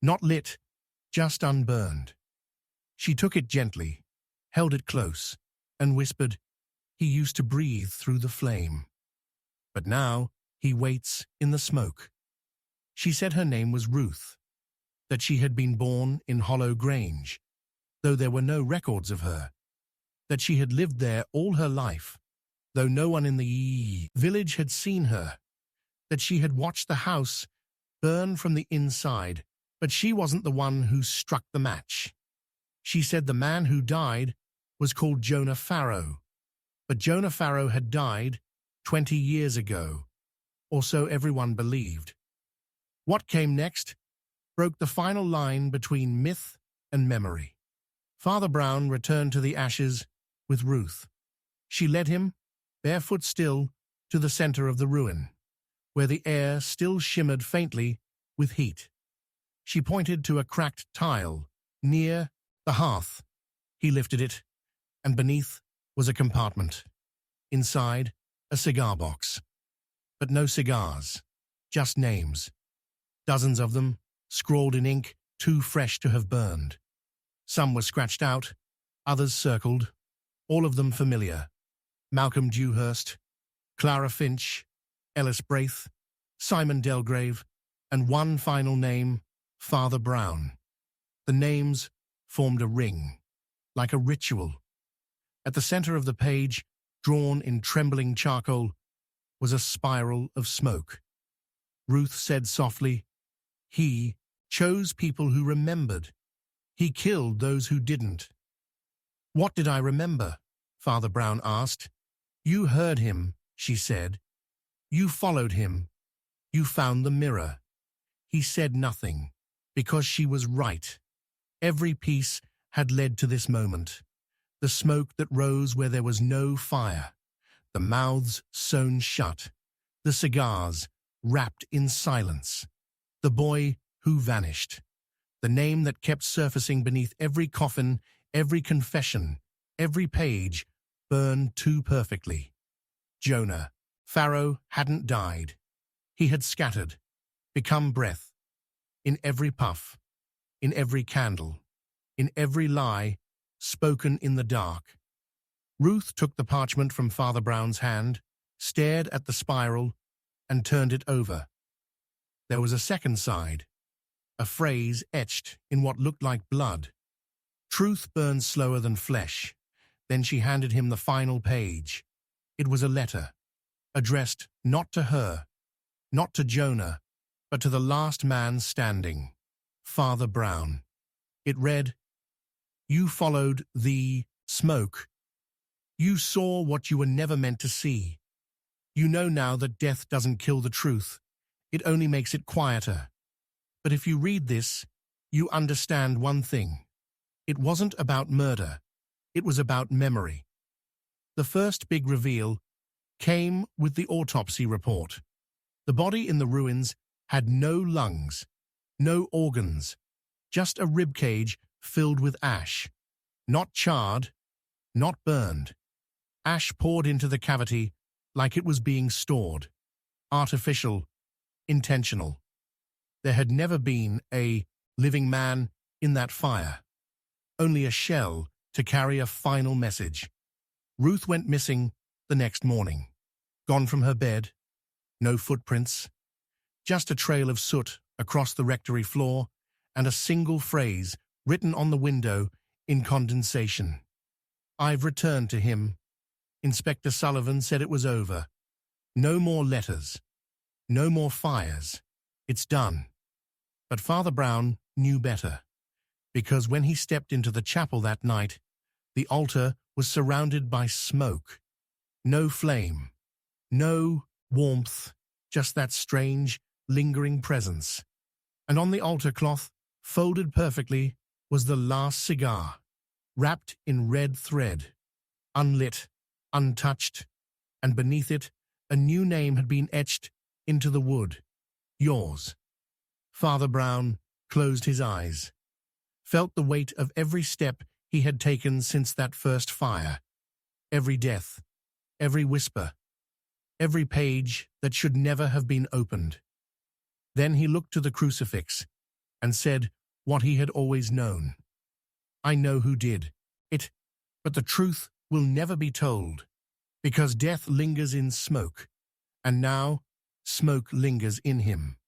Not lit, just unburned. She took it gently, held it close, and whispered, He used to breathe through the flame. But now he waits in the smoke. She said her name was Ruth, that she had been born in Hollow Grange, though there were no records of her, that she had lived there all her life, though no one in the village had seen her, that she had watched the house burn from the inside, but she wasn't the one who struck the match. She said the man who died was called Jonah Farrow, but Jonah Farrow had died 20 years ago, or so everyone believed. What came next broke the final line between myth and memory. Father Brown returned to the ashes with Ruth. She led him, barefoot still, to the center of the ruin, where the air still shimmered faintly with heat. She pointed to a cracked tile near the hearth. He lifted it, and beneath was a compartment. Inside, a cigar box. But no cigars, just names. Dozens of them, scrawled in ink too fresh to have burned. Some were scratched out, Others circled, all of them familiar. Malcolm Dewhurst, Clara Finch, Ellis Braith, Simon Delgrave, and one final name, Father Brown. The names formed a ring, like a ritual. At the center of the page, drawn in trembling charcoal, was a spiral of smoke. Ruth said softly, "He chose people who remembered. He killed those who didn't." "What did I remember?" Father Brown asked. "You heard him," she said. "You followed him. You found the mirror." He said nothing, because she was right. Every piece had led to this moment. The smoke that rose where there was no fire, the mouths sewn shut, the cigars wrapped in silence, the boy who vanished, the name that kept surfacing beneath every coffin, every confession, every page, burned too perfectly. Jonah. Pharaoh hadn't died. He had scattered, become breath, in every puff, in every candle, in every lie spoken in the dark. Ruth took the parchment from Father Brown's hand, stared at the spiral, and turned it over. There was a second side, a phrase etched in what looked like blood. Truth burns slower than flesh. Then she handed him the final page. It was a letter, addressed not to her, not to Jonah, but to the last man standing, Father Brown. It read, "You followed the smoke. You saw what you were never meant to see. You know now that death doesn't kill the truth. It only makes it quieter. But if you read this, you understand one thing. It wasn't about murder. It was about memory." The first big reveal came with the autopsy report. The body in the ruins had no lungs, no organs, just a ribcage filled with ash. Not charred, not burned. Ash poured into the cavity like it was being stored. Artificial, intentional. There had never been a living man in that fire. Only a shell to carry a final message. Ruth went missing the next morning. Gone from her bed. No footprints. Just a trail of soot across the rectory floor and a single phrase written on the window in condensation. "I've returned to him." Inspector Sullivan said it was over. No more letters. No more fires. It's done. But Father Brown knew better, because when he stepped into the chapel that night, the altar was surrounded by smoke. No flame. No warmth. Just that strange, lingering presence. And on the altar cloth, folded perfectly, was the last cigar, wrapped in red thread, unlit, untouched, and beneath it, a new name had been etched into the wood. Yours. Father Brown closed his eyes, felt the weight of every step he had taken since that first fire, every death, every whisper, every page that should never have been opened. Then he looked to the crucifix and said what he had always known. "I know who did it, but the truth will never be told, because death lingers in smoke, and now smoke lingers in him."